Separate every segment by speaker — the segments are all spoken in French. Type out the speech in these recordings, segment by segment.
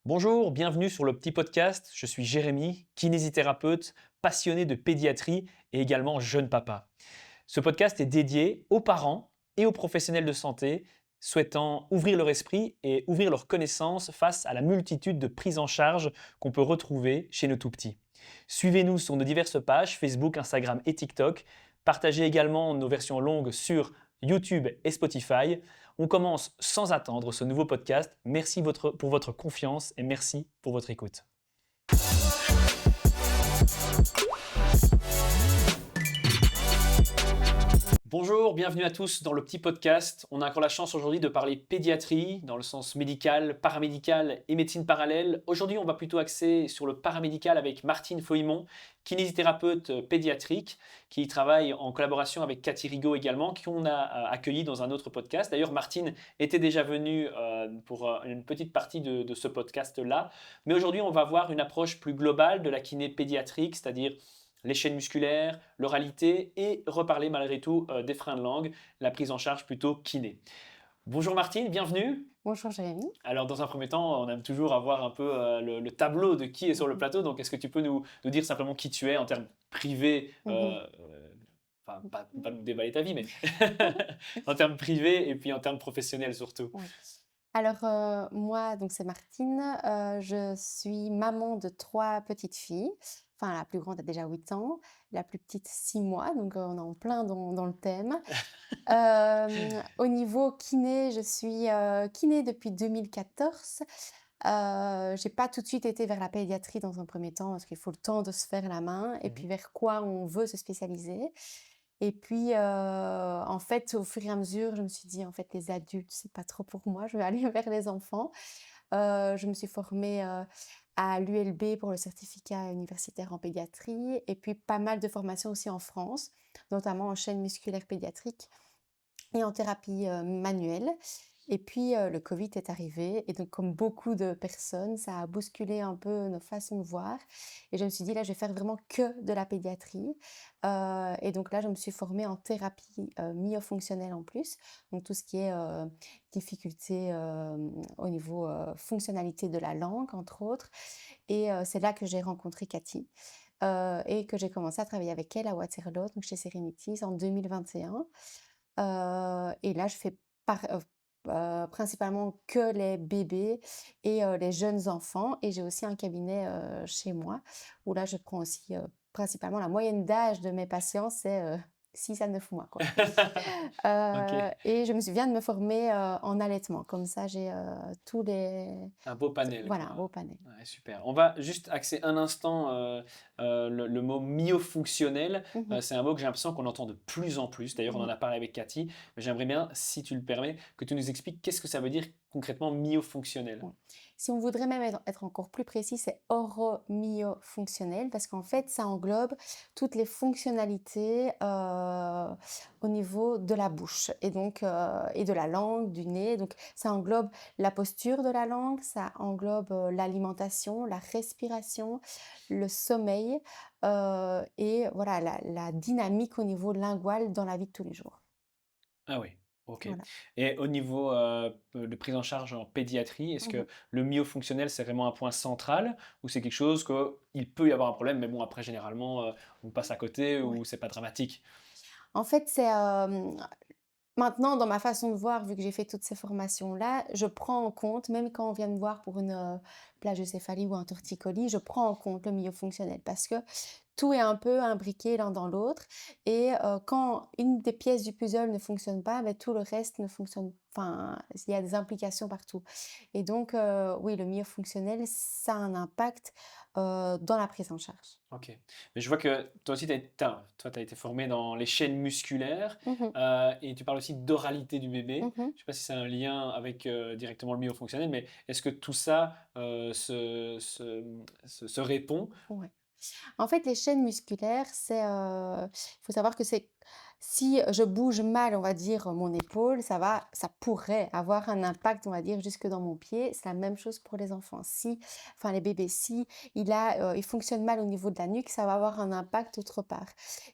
Speaker 1: Bonjour, bienvenue sur le petit podcast. Je suis Jérémy, kinésithérapeute, passionné de pédiatrie et également jeune papa. Ce podcast est dédié aux parents et aux professionnels de santé souhaitant ouvrir leur esprit et ouvrir leurs connaissances face à la multitude de prises en charge qu'on peut retrouver chez nos tout-petits. Suivez-nous sur nos diverses pages Facebook, Instagram et TikTok. Partagez également nos versions longues sur YouTube et Spotify. On commence sans attendre ce nouveau podcast. Merci pour votre confiance et merci pour votre écoute. Bonjour, bienvenue à tous dans le petit podcast. On a encore la chance aujourd'hui de parler pédiatrie dans le sens médical, paramédical et médecine parallèle. Aujourd'hui, on va plutôt axer sur le paramédical avec Martine Feuillemont, kinésithérapeute pédiatrique, qui travaille en collaboration avec Cathy Rigaud également, qu'on a accueilli dans un autre podcast. D'ailleurs, Martine était déjà venue pour une petite partie de ce podcast-là. Mais aujourd'hui, on va voir une approche plus globale de la kiné pédiatrique, c'est-à-dire les chaînes musculaires, l'oralité et reparler malgré tout des freins de langue, la prise en charge plutôt kiné. Bonjour Martine, bienvenue.
Speaker 2: Bonjour Jérémy.
Speaker 1: Alors dans un premier temps, on aime toujours avoir un peu le tableau de qui est sur le
Speaker 2: Mhm.
Speaker 1: plateau, donc est-ce que tu peux nous dire simplement qui tu es en termes privés,
Speaker 2: Mhm.
Speaker 1: enfin pas nous déballer ta vie, mais en termes privés et puis en termes professionnels surtout.
Speaker 2: Oui. Alors moi, donc c'est Martine, je suis maman de 3 petites filles. Enfin la plus grande a déjà 8 ans, la plus petite 6 mois, donc on est en plein dans le thème. Au niveau kiné, je suis, kiné depuis 2014. J'ai pas tout de suite été vers la pédiatrie dans un premier temps parce qu'il faut le temps de se faire la main et puis
Speaker 1: Mhm.
Speaker 2: vers quoi on veut se spécialiser. Et puis, en fait, au fur et à mesure, je me suis dit: «En fait, les adultes, c'est pas trop pour moi, je vais aller vers les enfants». Je me suis formée, à l'ULB pour le certificat universitaire en pédiatrie et puis pas mal de formations aussi en France, notamment en chaîne musculaire pédiatrique et en thérapie, manuelle. Et puis, le covid est arrivé et donc comme beaucoup de personnes, ça a bousculé un peu nos façons de voir et je me suis dit: «Là, je vais faire vraiment que de la pédiatrie». Et donc là, je me suis formée en thérapie, myofonctionnelle en plus, donc tout ce qui est, difficulté, au niveau, fonctionnalité de la langue, entre autres. Et c'est là que j'ai rencontré Cathy, et que j'ai commencé à travailler avec elle à Waterloo, donc chez Serenities en 2021. Et là, je fais principalement que les bébés et les jeunes enfants et j'ai aussi un cabinet, chez moi où là, je prends aussi, principalement la moyenne d'âge de mes patients, c'est, 6 à 9 mois, quoi.
Speaker 1: Ok.
Speaker 2: Et je me suis viens de me former, en allaitement. Comme ça, j'ai, tous les
Speaker 1: Un beau panel,
Speaker 2: voilà, un
Speaker 1: quoi.
Speaker 2: beau panel.
Speaker 1: Ouais, super. On va juste axer un instant le mot myofonctionnel.
Speaker 2: Mmh.
Speaker 1: C'est un mot que j'ai l'impression qu'on entend de plus en plus. D'ailleurs, on en
Speaker 2: Oui.
Speaker 1: a parlé avec Cathy. Mais j'aimerais bien, si tu le permets, que tu nous expliques qu'est-ce que ça veut dire concrètement myofonctionnel.
Speaker 2: Ouais. Si on voudrait même être encore plus précis, c'est oromyofonctionnel parce qu'en fait, ça englobe toutes les fonctionnalités au niveau de la bouche et donc et de la langue, du nez. Donc, ça englobe la posture de la langue, ça englobe l'alimentation, la respiration, le sommeil et voilà la dynamique au niveau lingual dans la vie de tous les jours.
Speaker 1: Ah oui, ok.
Speaker 2: Voilà.
Speaker 1: Et au niveau de prise en charge en pédiatrie, est-ce que
Speaker 2: Mhm.
Speaker 1: le myofonctionnel, c'est vraiment un point central ou c'est quelque chose qu'il peut y avoir un problème, mais bon, après, généralement, on passe à côté
Speaker 2: Ouais.
Speaker 1: ou c'est pas dramatique?
Speaker 2: En fait, c'est maintenant, dans ma façon de voir, vu que j'ai fait toutes ces formations-là, je prends en compte, même quand on vient me voir pour une, plagiocéphalie ou un torticolis, je prends en compte le milieu fonctionnel parce que tout est un peu imbriqué l'un dans l'autre et quand une des pièces du puzzle ne fonctionne pas, beh, tout le reste ne fonctionne enfin, il y a des implications partout et donc oui, le milieu fonctionnel, ça a un impact, dans la prise en charge.
Speaker 1: OK. Mais je vois que toi aussi, tu as été formé dans les chaînes musculaires,
Speaker 2: Mmh.
Speaker 1: et tu parles aussi d'oralité du bébé.
Speaker 2: Mmh.
Speaker 1: Je ne sais pas si c'est un lien avec, directement le myofonctionnel, mais est-ce que tout ça, se répond?
Speaker 2: Ouais. En fait, les chaînes musculaires, il faut savoir que Si je bouge mal, on va dire, mon épaule, ça pourrait avoir un impact, on va dire, jusque dans mon pied. C'est la même chose pour les enfants. Si, enfin les bébés, si il fonctionne mal au niveau de la nuque, ça va avoir un impact autre part.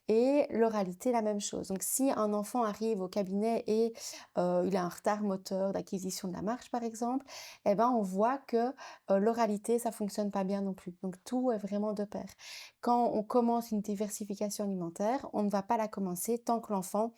Speaker 2: Et l'oralité, la même chose. Donc si un enfant arrive au cabinet et il a un retard moteur d'acquisition de la marche, par exemple, eh ben on voit que l'oralité, ça fonctionne pas bien non plus. Donc tout est vraiment de pair. Quand on commence une diversification alimentaire, on ne va pas la commencer tant que l'enfant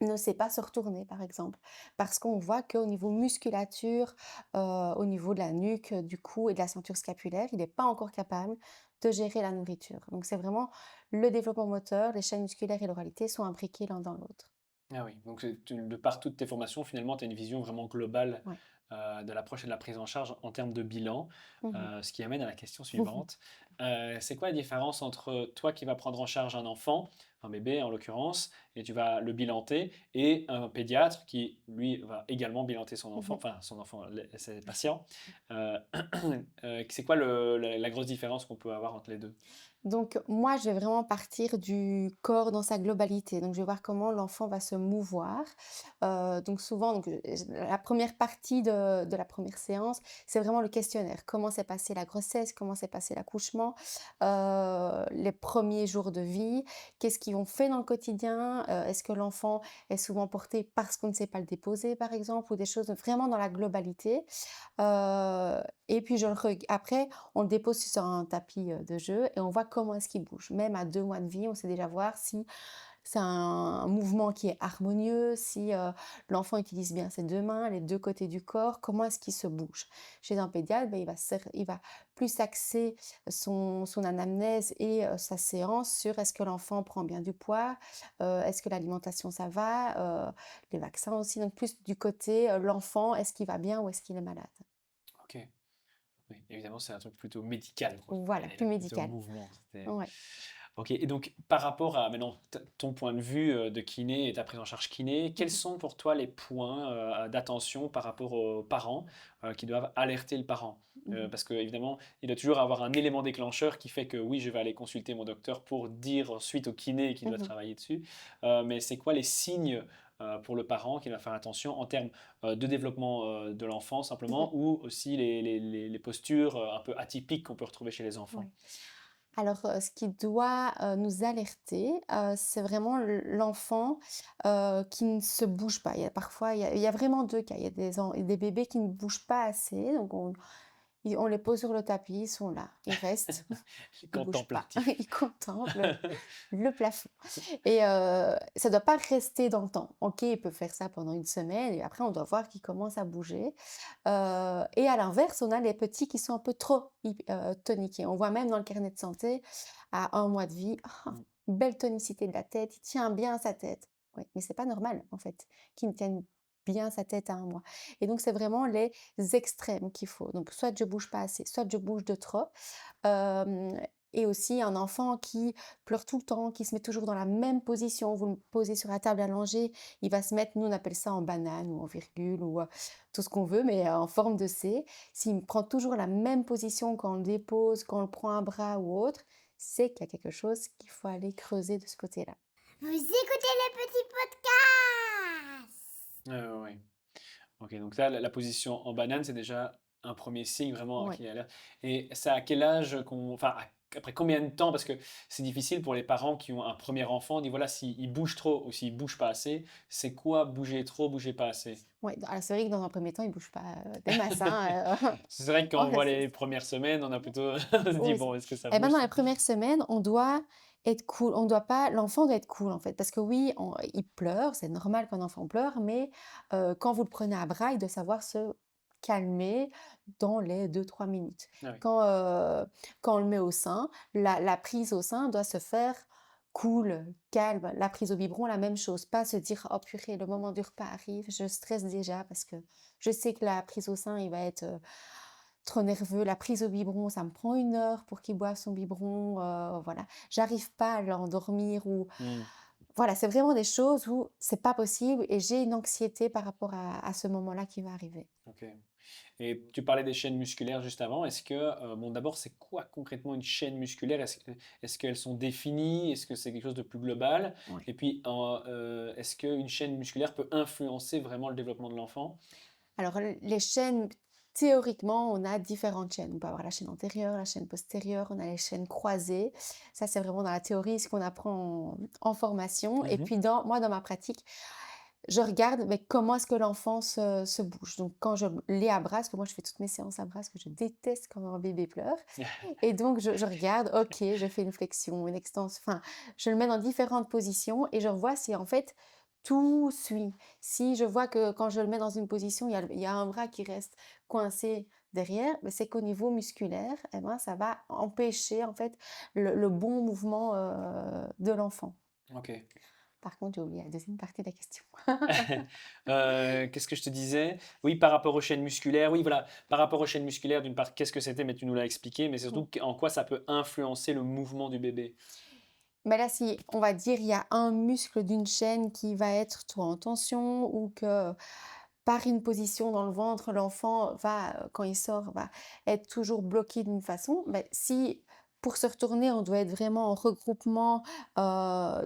Speaker 2: ne sait pas se retourner, par exemple. Parce qu'on voit qu'au niveau musculature, au niveau de la nuque, du cou et de la ceinture scapulaire, il n'est pas encore capable de gérer la nourriture. Donc c'est vraiment le développement moteur, les chaînes musculaires et l'oralité sont imbriqués l'un dans l'autre.
Speaker 1: Ah oui, donc de par toutes tes formations, finalement, tu as une vision vraiment globale
Speaker 2: Ouais.
Speaker 1: de l'approche et de la prise en charge en termes de bilan,
Speaker 2: Mmh.
Speaker 1: ce qui amène à la question suivante. C'est quoi la différence entre toi qui vas prendre en charge un enfant, un bébé en l'occurrence, et tu vas le bilanter, et un pédiatre qui, lui, va également bilanter son enfant, ses patients. Euh, c'est quoi la grosse différence qu'on peut avoir entre les deux?
Speaker 2: Donc moi, je vais vraiment partir du corps dans sa globalité. Donc je vais voir comment l'enfant va se mouvoir. Donc souvent, la première partie de la première séance, c'est vraiment le questionnaire. Comment s'est passée la grossesse? Comment s'est passé l'accouchement? Les premiers jours de vie? Qu'est-ce qu'ils ont fait dans le quotidien? Est-ce que l'enfant est souvent porté parce qu'on ne sait pas le déposer, par exemple, ou des choses vraiment dans la globalité. Et puis après, on le dépose sur un tapis, de jeu et on voit comment est-ce qu'il bouge. Même à 2 mois de vie, on sait déjà voir si c'est un mouvement qui est harmonieux, si, l'enfant utilise bien ses 2 mains, les 2 côtés du corps, comment est-ce qu'il se bouge. Chez un pédiatre, beh, il va plus axer son anamnèse et sa séance sur est-ce que l'enfant prend bien du poids, est-ce que l'alimentation ça va, les vaccins aussi, donc plus du côté, l'enfant, est-ce qu'il va bien ou est-ce qu'il est malade?
Speaker 1: Ok, oui, évidemment, c'est un truc plutôt médical, quoi.
Speaker 2: Voilà,
Speaker 1: Et
Speaker 2: plus
Speaker 1: là, plutôt
Speaker 2: médical.
Speaker 1: mouvement.
Speaker 2: Ouais.
Speaker 1: Ok, et donc par rapport à maintenant ton point de vue de kiné et ta prise en charge kiné, quels
Speaker 2: Mmh.
Speaker 1: sont pour toi les points d'attention par rapport aux parents qui doivent alerter le parent?
Speaker 2: Mmh.
Speaker 1: Parce que évidemment, il doit toujours avoir un élément déclencheur qui fait que oui, je vais aller consulter mon docteur pour dire ensuite au kiné qu'il doit
Speaker 2: Mmh.
Speaker 1: travailler dessus. Mais c'est quoi les signes pour le parent qui doit faire attention en termes de développement de l'enfant
Speaker 2: Mmh.
Speaker 1: simplement, ou aussi les postures un peu atypiques qu'on peut retrouver chez les enfants?
Speaker 2: Ouais. Alors, ce qui doit, nous alerter, c'est vraiment l'enfant, qui ne se bouge pas. Il y a vraiment 2 cas. Il y a des bébés qui ne bougent pas assez, donc on les pose sur le tapis, ils sont là, ils restent, ils bougent pas,
Speaker 1: Contemplatif.
Speaker 2: ils contemplent le plafond et ça doit pas rester dans le temps. OK, il peut faire ça pendant une semaine et après on doit voir qu'il commence à bouger, et à l'inverse, on a les petits qui sont un peu trop toniques. On voit même dans le carnet de santé, à 1 mois de vie: «Ah,
Speaker 1: Mmh.
Speaker 2: belle tonicité de la tête, il tient bien sa tête». Oui, mais c'est pas normal en fait qu'il ne tienne bien sa tête à 1 mois et donc c'est vraiment les extrêmes qu'il faut. Donc soit je bouge pas assez, soit je bouge de trop. Hem Et aussi un enfant qui pleure tout le temps, qui se met toujours dans la même position. Vous le posez sur la table allongée, il va se mettre, nous on appelle ça en banane ou en virgule ou, tout ce qu'on veut, mais, en forme de C. S'il prend toujours la même position quand on le dépose, quand on le prend un bras ou autre, c'est qu'il y a quelque chose qu'il faut aller creuser de ce côté-là.
Speaker 3: Vous écoutez le petit podcast.
Speaker 1: Ouais, ouais, ouais. OK, donc là, la position en banane, c'est déjà un premier signe vraiment
Speaker 2: Ouais.
Speaker 1: qui a l'air. Et c'est à quel âge qu'on enfin, après combien de temps? Parce que c'est difficile pour les parents qui ont un premier enfant, on dit voilà, s'il bouge trop ou s'il bouge pas assez, c'est quoi bouger trop, bouger pas assez?
Speaker 2: Ouais, alors c'est vrai que dans un premier temps, il bouge pas, des masses, hein,
Speaker 1: C'est vrai que quand
Speaker 2: oh
Speaker 1: on voit
Speaker 2: c'est
Speaker 1: les premières semaines, on a plutôt on se dit:
Speaker 2: oui,
Speaker 1: «Bon, est-ce que ça
Speaker 2: et ben,
Speaker 1: bouge
Speaker 2: dans
Speaker 1: ça?»
Speaker 2: les premières semaines, on doit être cool. On doit pas l'enfant doit être cool, en fait, parce que oui, il pleure, c'est normal qu'un enfant pleure, mais quand vous le prenez à bras, il doit savoir se calmer dans les 2 3 minutes.
Speaker 1: Ah oui.
Speaker 2: Quand, quand on le met au sein, la prise au sein doit se faire cool, calme. La prise au biberon, la même chose. Pas se dire: «Oh purée, le moment du repas arrive, je stresse déjà parce que je sais que la prise au sein, il va être, trop nerveux, la prise au biberon, ça me prend 1 heure pour qu'il boive son biberon, voilà. J'arrive pas à l'endormir ou
Speaker 1: Mmh.
Speaker 2: voilà, c'est vraiment des choses où c'est pas possible et j'ai une anxiété par rapport à ce moment-là qui va arriver.
Speaker 1: OK. Et tu parlais des chaînes musculaires juste avant. Est-ce que, bon, d'abord, c'est quoi concrètement une chaîne musculaire? Est-ce qu'elles sont définies? Est-ce que c'est quelque chose de plus global?
Speaker 2: Ouais.
Speaker 1: Et puis, est-ce qu'une chaîne musculaire peut influencer vraiment le développement de l'enfant?
Speaker 2: Alors, les chaînes, théoriquement, on a différentes chaînes. On peut avoir la chaîne antérieure, la chaîne postérieure, on a les chaînes croisées. Ça, c'est vraiment dans la théorie, ce qu'on apprend en formation. Et
Speaker 1: Mmh.
Speaker 2: puis, moi, dans ma pratique, je regarde mais comment est-ce que l'enfant se bouge. Donc, quand je l'ai à bras, parce que moi, je fais toutes mes séances à bras, parce que je déteste quand un bébé pleure. Et donc, je regarde, ok, je fais une flexion, une extension, enfin, je le mets dans différentes positions et je vois si en fait tout suit. Si je vois que quand je le mets dans une position, il y a un bras qui reste coincé derrière, ben, c'est qu'au niveau musculaire, eh ben, ça va empêcher en fait le bon mouvement de l'enfant.
Speaker 1: OK.
Speaker 2: Par contre, j'ai oublié la deuxième partie de la question.
Speaker 1: Qu'est-ce que je te disais? Oui, par rapport aux chaînes musculaires, oui, voilà, par rapport aux chaînes musculaires, d'une part, qu'est-ce que c'était? Mais tu nous l'as expliqué, mais c'est surtout en quoi ça peut influencer le mouvement du bébé?
Speaker 2: Mais là, si on va dire, il y a un muscle d'une chaîne qui va être trop en tension ou que par une position dans le ventre, l'enfant va, quand il sort, va être toujours bloqué d'une façon, ben, si pour se retourner, on doit être vraiment en regroupement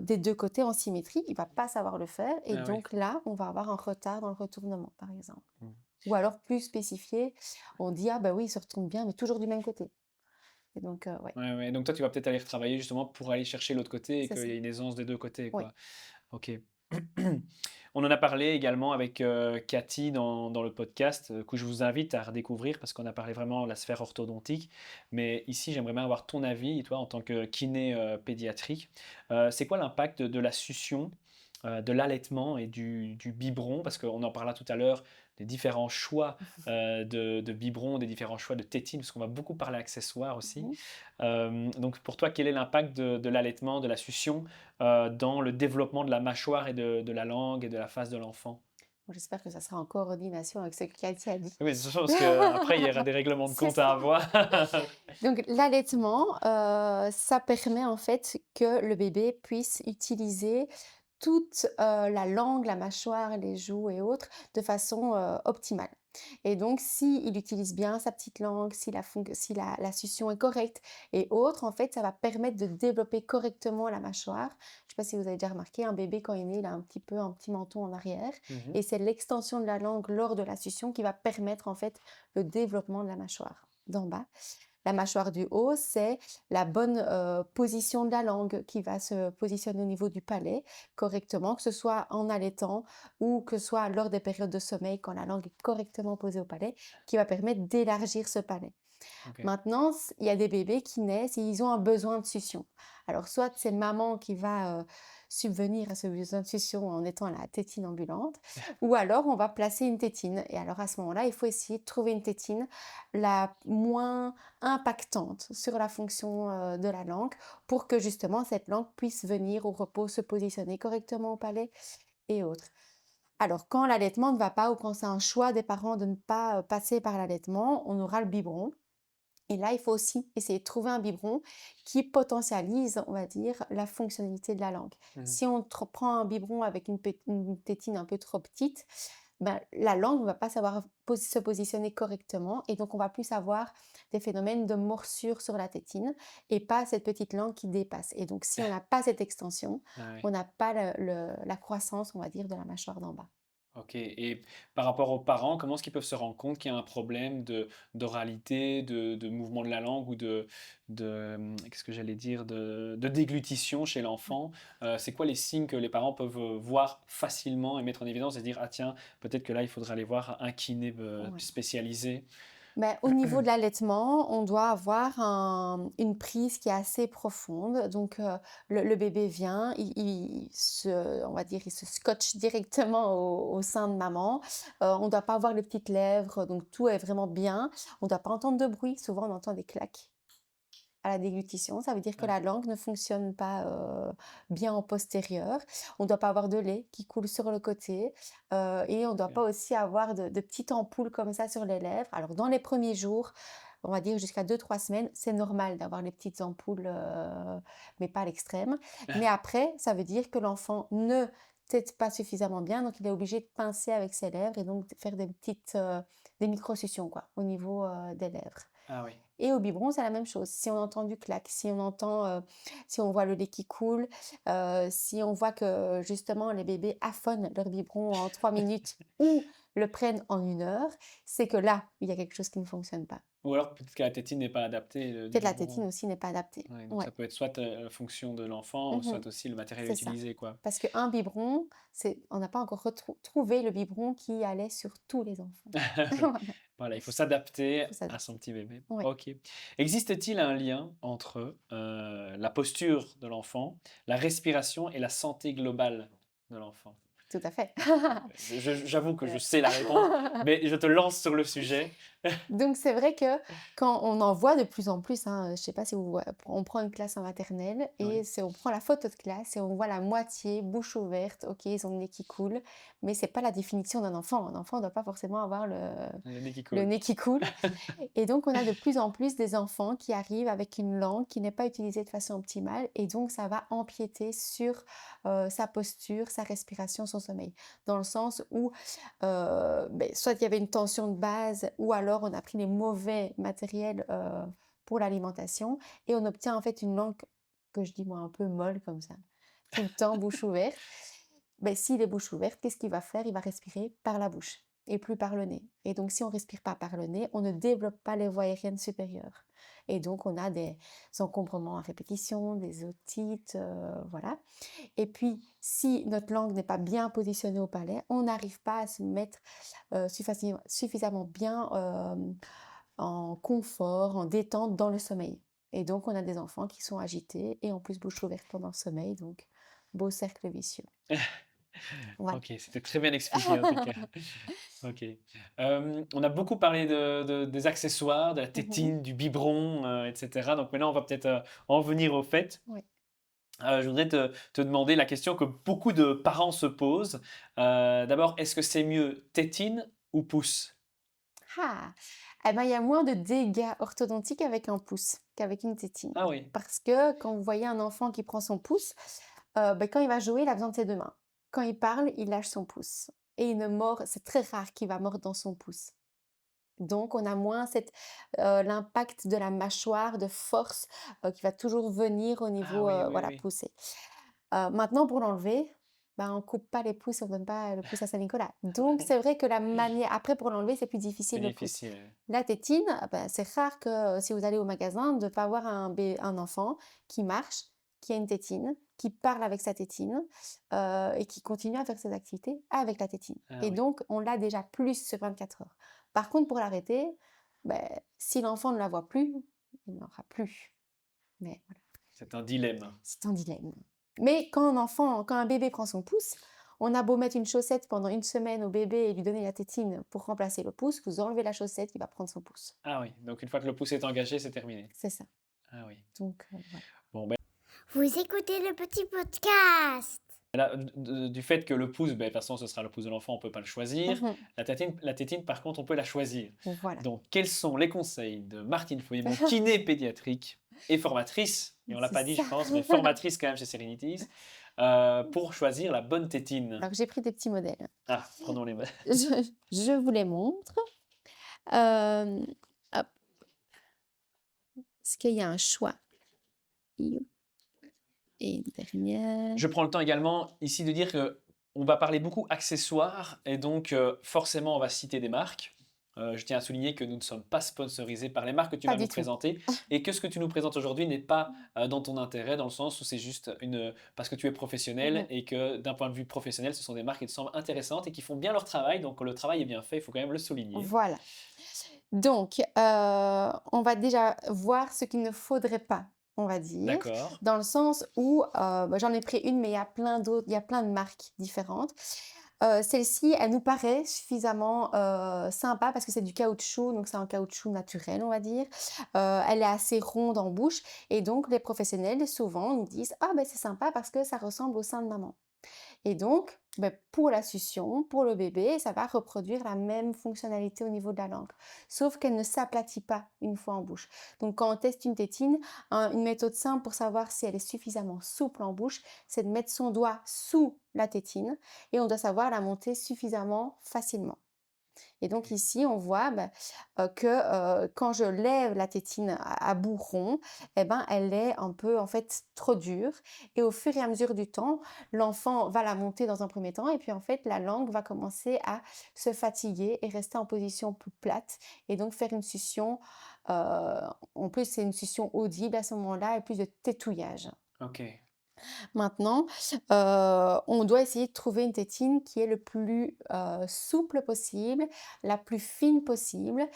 Speaker 2: des deux côtés, en symétrie, il va pas savoir le faire et
Speaker 1: Ah oui.
Speaker 2: donc là, on va avoir un retard dans le retournement, par exemple.
Speaker 1: Mmh.
Speaker 2: Ou alors plus spécifié, on dit: «Ah bah oui, il se retourne bien, mais toujours du même côté» et donc ouais,
Speaker 1: Ouais, ouais, donc toi, tu vas peut-être aller retravailler justement pour aller chercher l'autre côté et
Speaker 2: c'est
Speaker 1: qu'il
Speaker 2: ça.
Speaker 1: y ait une aisance des 2 côtés,
Speaker 2: Oui.
Speaker 1: quoi. OK. On en a parlé également avec, Cathy dans le podcast, que je vous invite à redécouvrir parce qu'on a parlé vraiment de la sphère orthodontique. Mais ici, j'aimerais bien avoir ton avis, toi, en tant que kiné, pédiatrique. C'est quoi l'impact de la succion, de l'allaitement et du biberon? Parce qu'on en parla tout à l'heure, des différents choix, de biberon, des différents choix de tétine, parce qu'on va beaucoup parler accessoires aussi.
Speaker 2: Mmh.
Speaker 1: Donc pour toi, quel est l'impact de l'allaitement, de la succion, dans le développement de la mâchoire et de la langue et de la face de l'enfant?
Speaker 2: Bon, j'espère que ça sera en coordination avec ce que Cathy a dit.
Speaker 1: Oui, c'est sûr, parce qu'après, il y aura des règlements de
Speaker 2: C'est
Speaker 1: compte
Speaker 2: ça.
Speaker 1: à avoir.
Speaker 2: Donc l'allaitement, ça permet en fait que le bébé puisse utiliser toute, la langue, la mâchoire, les joues et autres de façon, optimale et donc s'il utilise bien sa petite langue, si la succion est correcte et autres, en fait, ça va permettre de développer correctement la mâchoire. Je sais pas si vous avez déjà remarqué, un bébé quand il est né, il a un petit menton en arrière
Speaker 1: Mmh.
Speaker 2: et c'est l'extension de la langue lors de la succion qui va permettre, en fait, le développement de la mâchoire d'en bas. La mâchoire du haut, c'est la bonne, position de la langue qui va se positionner au niveau du palais correctement, que ce soit en allaitant ou que ce soit lors des périodes de sommeil quand la langue est correctement posée au palais, qui va permettre d'élargir ce palais.
Speaker 1: OK.
Speaker 2: Maintenant, il y a des bébés qui naissent et ils ont un besoin de succion. Alors, soit c'est maman qui va subvenir à ce besoin de succion en étant la tétine ambulante, ou alors on va placer une tétine. Et alors, à ce moment-là, il faut essayer de trouver une tétine la moins impactante sur la fonction de la langue pour que justement cette langue puisse venir au repos, se positionner correctement au palais et autres. Alors, quand l'allaitement ne va pas ou quand c'est un choix des parents de ne pas passer par l'allaitement, on aura le biberon. Et là, il faut aussi essayer de trouver un biberon qui potentialise, on va dire, la fonctionnalité de la langue.
Speaker 1: Mmh.
Speaker 2: Si on prend un biberon avec une tétine un peu trop petite, ben, la langue ne va pas savoir se positionner correctement et donc on va plus avoir des phénomènes de morsure sur la tétine et pas cette petite langue qui dépasse. Et donc, si on n'a pas cette extension,
Speaker 1: Ah oui.
Speaker 2: on n'a pas la croissance, on va dire, de la mâchoire d'en bas.
Speaker 1: OK, et par rapport aux parents, comment est-ce qu'ils peuvent se rendre compte qu'il y a un problème d'oralité, de mouvement de la langue ou qu'est-ce que j'allais dire? De déglutition chez l'enfant? C'est quoi les signes que les parents peuvent, voir facilement et mettre en évidence et se dire: «Ah tiens, peut-être que là, il faudrait aller voir un kiné,
Speaker 2: Ouais.
Speaker 1: spécialisé».
Speaker 2: Mais au niveau de l'allaitement, on doit avoir une prise qui est assez profonde. Donc, le bébé vient, on va dire, il se scotche directement au sein de maman. On ne doit pas avoir les petites lèvres, donc tout est vraiment bien. On ne doit pas entendre de bruit. Souvent, on entend des claques à la déglutition. Ça veut dire que
Speaker 1: Ouais,
Speaker 2: la langue ne fonctionne pas bien en postérieur. On ne doit pas avoir de lait qui coule sur le côté et on ne doit
Speaker 1: OK.
Speaker 2: pas aussi avoir de petites ampoules comme ça sur les lèvres. Alors, dans les premiers jours, on va dire jusqu'à 2-3 semaines, c'est normal d'avoir les petites ampoules, mais pas à l'extrême. Mais après, ça veut dire que l'enfant ne tète pas suffisamment bien, donc il est obligé de pincer avec ses lèvres et donc de faire des micro-suctions quoi, au niveau, des lèvres.
Speaker 1: Ah oui.
Speaker 2: Et au biberon, c'est la même chose. Si on entend du clac, si on voit le lait qui coule, si on voit que justement les bébés affonnent leur biberon en 3 minutes ou le prennent en 1 heure, c'est que là, il y a quelque chose qui ne fonctionne pas.
Speaker 1: Ou alors peut-être que la tétine n'est pas adaptée du
Speaker 2: Peut-être la tétine
Speaker 1: biberon.
Speaker 2: aussi n'est pas adaptée.
Speaker 1: Ouais, donc
Speaker 2: Ouais.
Speaker 1: ça peut être soit la fonction de l'enfant,
Speaker 2: Mmh.
Speaker 1: soit aussi le matériel
Speaker 2: C'est ça.
Speaker 1: utilisé, quoi.
Speaker 2: Parce qu'un biberon, on n'a pas encore trouvé le biberon qui allait sur tous les enfants. Voilà,
Speaker 1: Voilà, il faut s'adapter
Speaker 2: faut
Speaker 1: à son
Speaker 2: s'adapter.
Speaker 1: petit bébé.
Speaker 2: Ouais,
Speaker 1: Ok. Existe-t-il un lien entre la posture de l'enfant, la respiration et la santé globale de l'enfant?
Speaker 2: tout à fait.
Speaker 1: J'avoue que je sais la réponse, mais je te lance sur le sujet.
Speaker 2: Donc c'est vrai que quand on en voit de plus en plus, hein, je sais pas si on prend une classe en maternelle
Speaker 1: Oui,
Speaker 2: et on prend la photo de classe et on voit la moitié bouche ouverte, OK, ils ont le nez qui coule, mais c'est pas la définition d'un enfant. Un enfant ne doit pas forcément avoir
Speaker 1: le nez qui
Speaker 2: le
Speaker 1: coule.
Speaker 2: nez qui coule. Et donc on a de plus en plus des enfants qui arrivent avec une langue qui n'est pas utilisée de façon optimale et donc ça va empiéter sur, sa posture, sa respiration, son sommeil. Dans le sens où soit il y avait une tension de base ou alors on a pris les mauvais matériels, pour l'alimentation et on obtient en fait une langue que je dis moi un peu molle comme ça, tout le temps bouche ouverte. S'il est bouche ouverte, qu'est-ce qu'il va faire? Il va respirer par la bouche et plus par le nez et donc si on respire pas par le nez, on ne développe pas les voies aériennes supérieures et donc on a des encombrements à répétition, des otites, voilà. Et puis, si notre langue n'est pas bien positionnée au palais, on n'arrive pas à se mettre suffisamment bien en confort, en détente dans le sommeil. Et donc, on a des enfants qui sont agités et en plus bouche ouverte pendant le sommeil. Donc, beau cercle vicieux. Voilà.
Speaker 1: Ok, c'était très bien expliqué en tout cas. Ok. On a beaucoup parlé des accessoires, de la
Speaker 2: Mhm.
Speaker 1: tétine, du biberon, etc. Donc maintenant, on va peut-être en venir au fait.
Speaker 2: Ouais.
Speaker 1: Je voudrais te demander la question que beaucoup de parents se posent. D'abord, est-ce que c'est mieux tétine ou pouce?
Speaker 2: Ah! Eh ben, il y a moins de dégâts orthodontiques avec un pouce qu'avec une tétine.
Speaker 1: Ah oui.
Speaker 2: Parce que quand vous voyez un enfant qui prend son pouce, quand il va jouer, il a besoin de ses 2 mains. Quand il parle, il lâche son pouce et il ne mord c'est très rare qu'il va mordre dans son pouce. Donc on a moins l'impact de la mâchoire, de force, qui va toujours venir au
Speaker 1: Ah
Speaker 2: niveau,
Speaker 1: oui, oui,
Speaker 2: voilà,
Speaker 1: oui.
Speaker 2: pousser. Maintenant pour l'enlever, on coupe pas les pouces, on donne pas le pouce à Saint-Nicolas. Donc c'est vrai que la manière après pour l'enlever, c'est plus
Speaker 1: C'est
Speaker 2: difficile le pouce.
Speaker 1: difficile.
Speaker 2: La tétine, c'est rare que, si vous allez au magasin, de pas avoir un enfant qui marche, qui a une tétine, qui parle avec sa tétine, et qui continue à faire ses activités avec la tétine
Speaker 1: Ah
Speaker 2: et
Speaker 1: oui.
Speaker 2: donc on l'a déjà plus sur 24 heures. Par contre pour l'arrêter, si l'enfant ne la voit plus, il n'en aura plus. Mais voilà,
Speaker 1: C'est un dilemme.
Speaker 2: c'est un dilemme. Mais quand un bébé prend son pouce, on a beau mettre une chaussette pendant 1 semaine au bébé et lui donner la tétine pour remplacer le pouce, vous enlevez la chaussette, il va prendre son pouce.
Speaker 1: Ah oui. Donc une fois que le pouce est engagé, c'est terminé.
Speaker 2: C'est ça.
Speaker 1: Ah oui.
Speaker 2: Donc, voilà.
Speaker 1: Bon, ben,
Speaker 3: Vous écoutez le petit podcast.
Speaker 1: là, du fait que le pouce, ben, de toute façon, ce sera le pouce de l'enfant, on ne peut pas le choisir.
Speaker 2: Mmh.
Speaker 1: La tétine, par contre, on peut la choisir.
Speaker 2: Voilà.
Speaker 1: Donc, quels sont les conseils de Martine Foyer, kiné pédiatrique et formatrice, et on ne l'a
Speaker 2: C'est
Speaker 1: pas dit,
Speaker 2: ça.
Speaker 1: je pense, mais formatrice quand même chez Serenities, pour choisir la bonne tétine?
Speaker 2: Alors j'ai pris des petits modèles.
Speaker 1: Ah, prenons les mains.
Speaker 2: Je vous les montre. Hem, hop, parce qu'il y a un choix. Et une dernière.
Speaker 1: Je prends le temps également ici de dire que on va parler beaucoup accessoires et donc forcément on va citer des marques. Je tiens à souligner que nous ne sommes pas sponsorisés par les marques que tu
Speaker 2: Pas
Speaker 1: vas nous
Speaker 2: du tout.
Speaker 1: présenter et que ce que tu nous présentes aujourd'hui n'est pas dans ton intérêt, dans le sens où c'est juste parce que tu es professionnel
Speaker 2: Mmh.
Speaker 1: et que d'un point de vue professionnel, ce sont des marques qui te semblent intéressantes et qui font bien leur travail. Donc le travail est bien fait, il faut quand même le souligner.
Speaker 2: Voilà. Donc, on va déjà voir ce qu'il ne faudrait pas, on va dire,
Speaker 1: D'accord.
Speaker 2: dans le sens où, j'en ai pris une, mais il y a plein de marques différentes. Celle-ci, elle nous paraît suffisamment, sympa parce que c'est du caoutchouc, donc c'est un caoutchouc naturel, on va dire. Elle est assez ronde en bouche et donc les professionnels, souvent, nous disent: «Ah c'est sympa parce que ça ressemble au sein de maman». Et donc, pour la succion, pour le bébé, ça va reproduire la même fonctionnalité au niveau de la langue, sauf qu'elle ne s'aplatit pas une fois en bouche. Donc, quand on teste une tétine, une méthode simple pour savoir si elle est suffisamment souple en bouche, c'est de mettre son doigt sous la tétine et on doit savoir la monter suffisamment facilement. Et donc
Speaker 1: Ok.
Speaker 2: ici, on voit que quand je lève la tétine à bout rond, eh ben, elle est un peu en fait trop dure. Et au fur et à mesure du temps, l'enfant va la monter dans un premier temps et puis en fait, la langue va commencer à se fatiguer et rester en position plus plate et donc faire une succion. En plus, c'est une succion audible à ce moment-là et plus de tétouillage.
Speaker 1: Ok.
Speaker 2: Maintenant, on doit essayer de trouver une tétine qui est le plus, souple possible, la plus fine possible,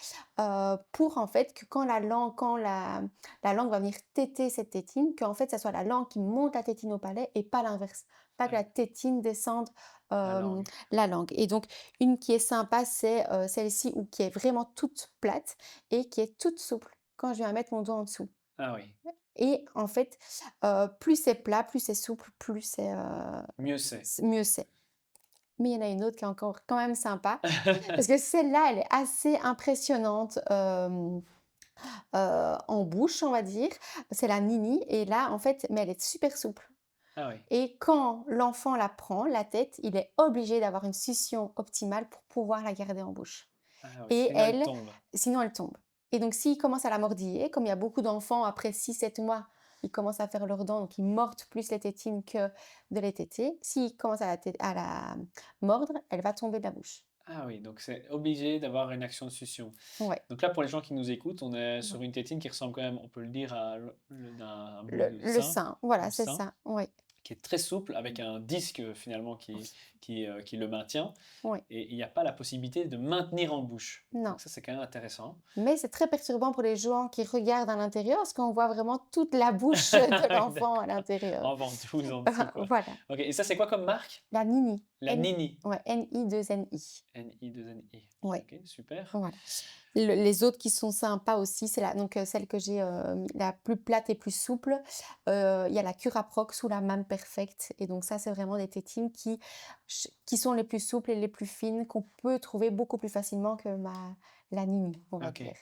Speaker 2: pour en fait que quand la langue va venir téter cette tétine, qu'en fait, ça soit la langue qui monte la tétine au palais et pas l'inverse. Pas que
Speaker 1: Ah,
Speaker 2: la tétine descende,
Speaker 1: la
Speaker 2: hem,
Speaker 1: langue.
Speaker 2: la langue et donc une qui est sympa, c'est, celle-ci ou qui est vraiment toute plate et qui est toute souple quand je viens mettre mon doigt en dessous.
Speaker 1: Ah oui.
Speaker 2: Et en fait, plus c'est plat, plus c'est souple, plus
Speaker 1: Mieux c'est.
Speaker 2: mieux c'est. Mais il y en a une autre qui est encore quand même sympa, parce que celle-là, elle est assez impressionnante, en bouche, on va dire. C'est la Nini et là, en fait, mais elle est super souple
Speaker 1: Ah oui.
Speaker 2: et quand l'enfant la prend, la tête, il est obligé d'avoir une succion optimale pour pouvoir la garder en bouche.
Speaker 1: Ah oui.
Speaker 2: Et
Speaker 1: Sinon, elle
Speaker 2: elle,
Speaker 1: tombe.
Speaker 2: sinon elle tombe. Et donc s'il commence à la mordiller, comme il y a beaucoup d'enfants après 6 7 mois, ils commencent à faire leurs dents, donc ils mordent plus les tétines que de les téter. S'ils commencent à la mordre, elle va tomber de la bouche.
Speaker 1: Ah oui, donc c'est obligé d'avoir une action de succion.
Speaker 2: Ouais.
Speaker 1: Donc là, pour les gens qui nous écoutent, on est
Speaker 2: Ouais.
Speaker 1: sur une tétine qui ressemble quand même, on peut le dire, à un bout
Speaker 2: Le,
Speaker 1: de
Speaker 2: le
Speaker 1: sein,
Speaker 2: sein, voilà,
Speaker 1: du
Speaker 2: c'est
Speaker 1: sein,
Speaker 2: ça. Oui.
Speaker 1: qui est très souple, avec un disque finalement qui le maintient.
Speaker 2: Oui.
Speaker 1: Et il n'y a pas la possibilité de maintenir en bouche.
Speaker 2: Non.
Speaker 1: Donc ça, c'est quand même intéressant.
Speaker 2: Mais c'est très perturbant pour les gens qui regardent à l'intérieur parce qu'on voit vraiment toute la bouche de l'enfant à
Speaker 1: D'accord.
Speaker 2: l'intérieur.
Speaker 1: En ventouse en dessous, quoi.
Speaker 2: Voilà.
Speaker 1: Ok, et ça, c'est quoi comme marque?
Speaker 2: La Nini.
Speaker 1: La Nini.
Speaker 2: Ouais, Ni.
Speaker 1: N-I-2-N-I.
Speaker 2: Ouais.
Speaker 1: Ok, super.
Speaker 2: Voilà. Les autres qui sont sympas aussi, c'est celle que j'ai, la plus plate et plus souple. Il y a la Curaprox ou la Mam Perfect et donc ça, c'est vraiment des tétines qui sont les plus souples et les plus fines, qu'on peut trouver beaucoup plus facilement que la Nini, on va
Speaker 1: Ok,
Speaker 2: dire,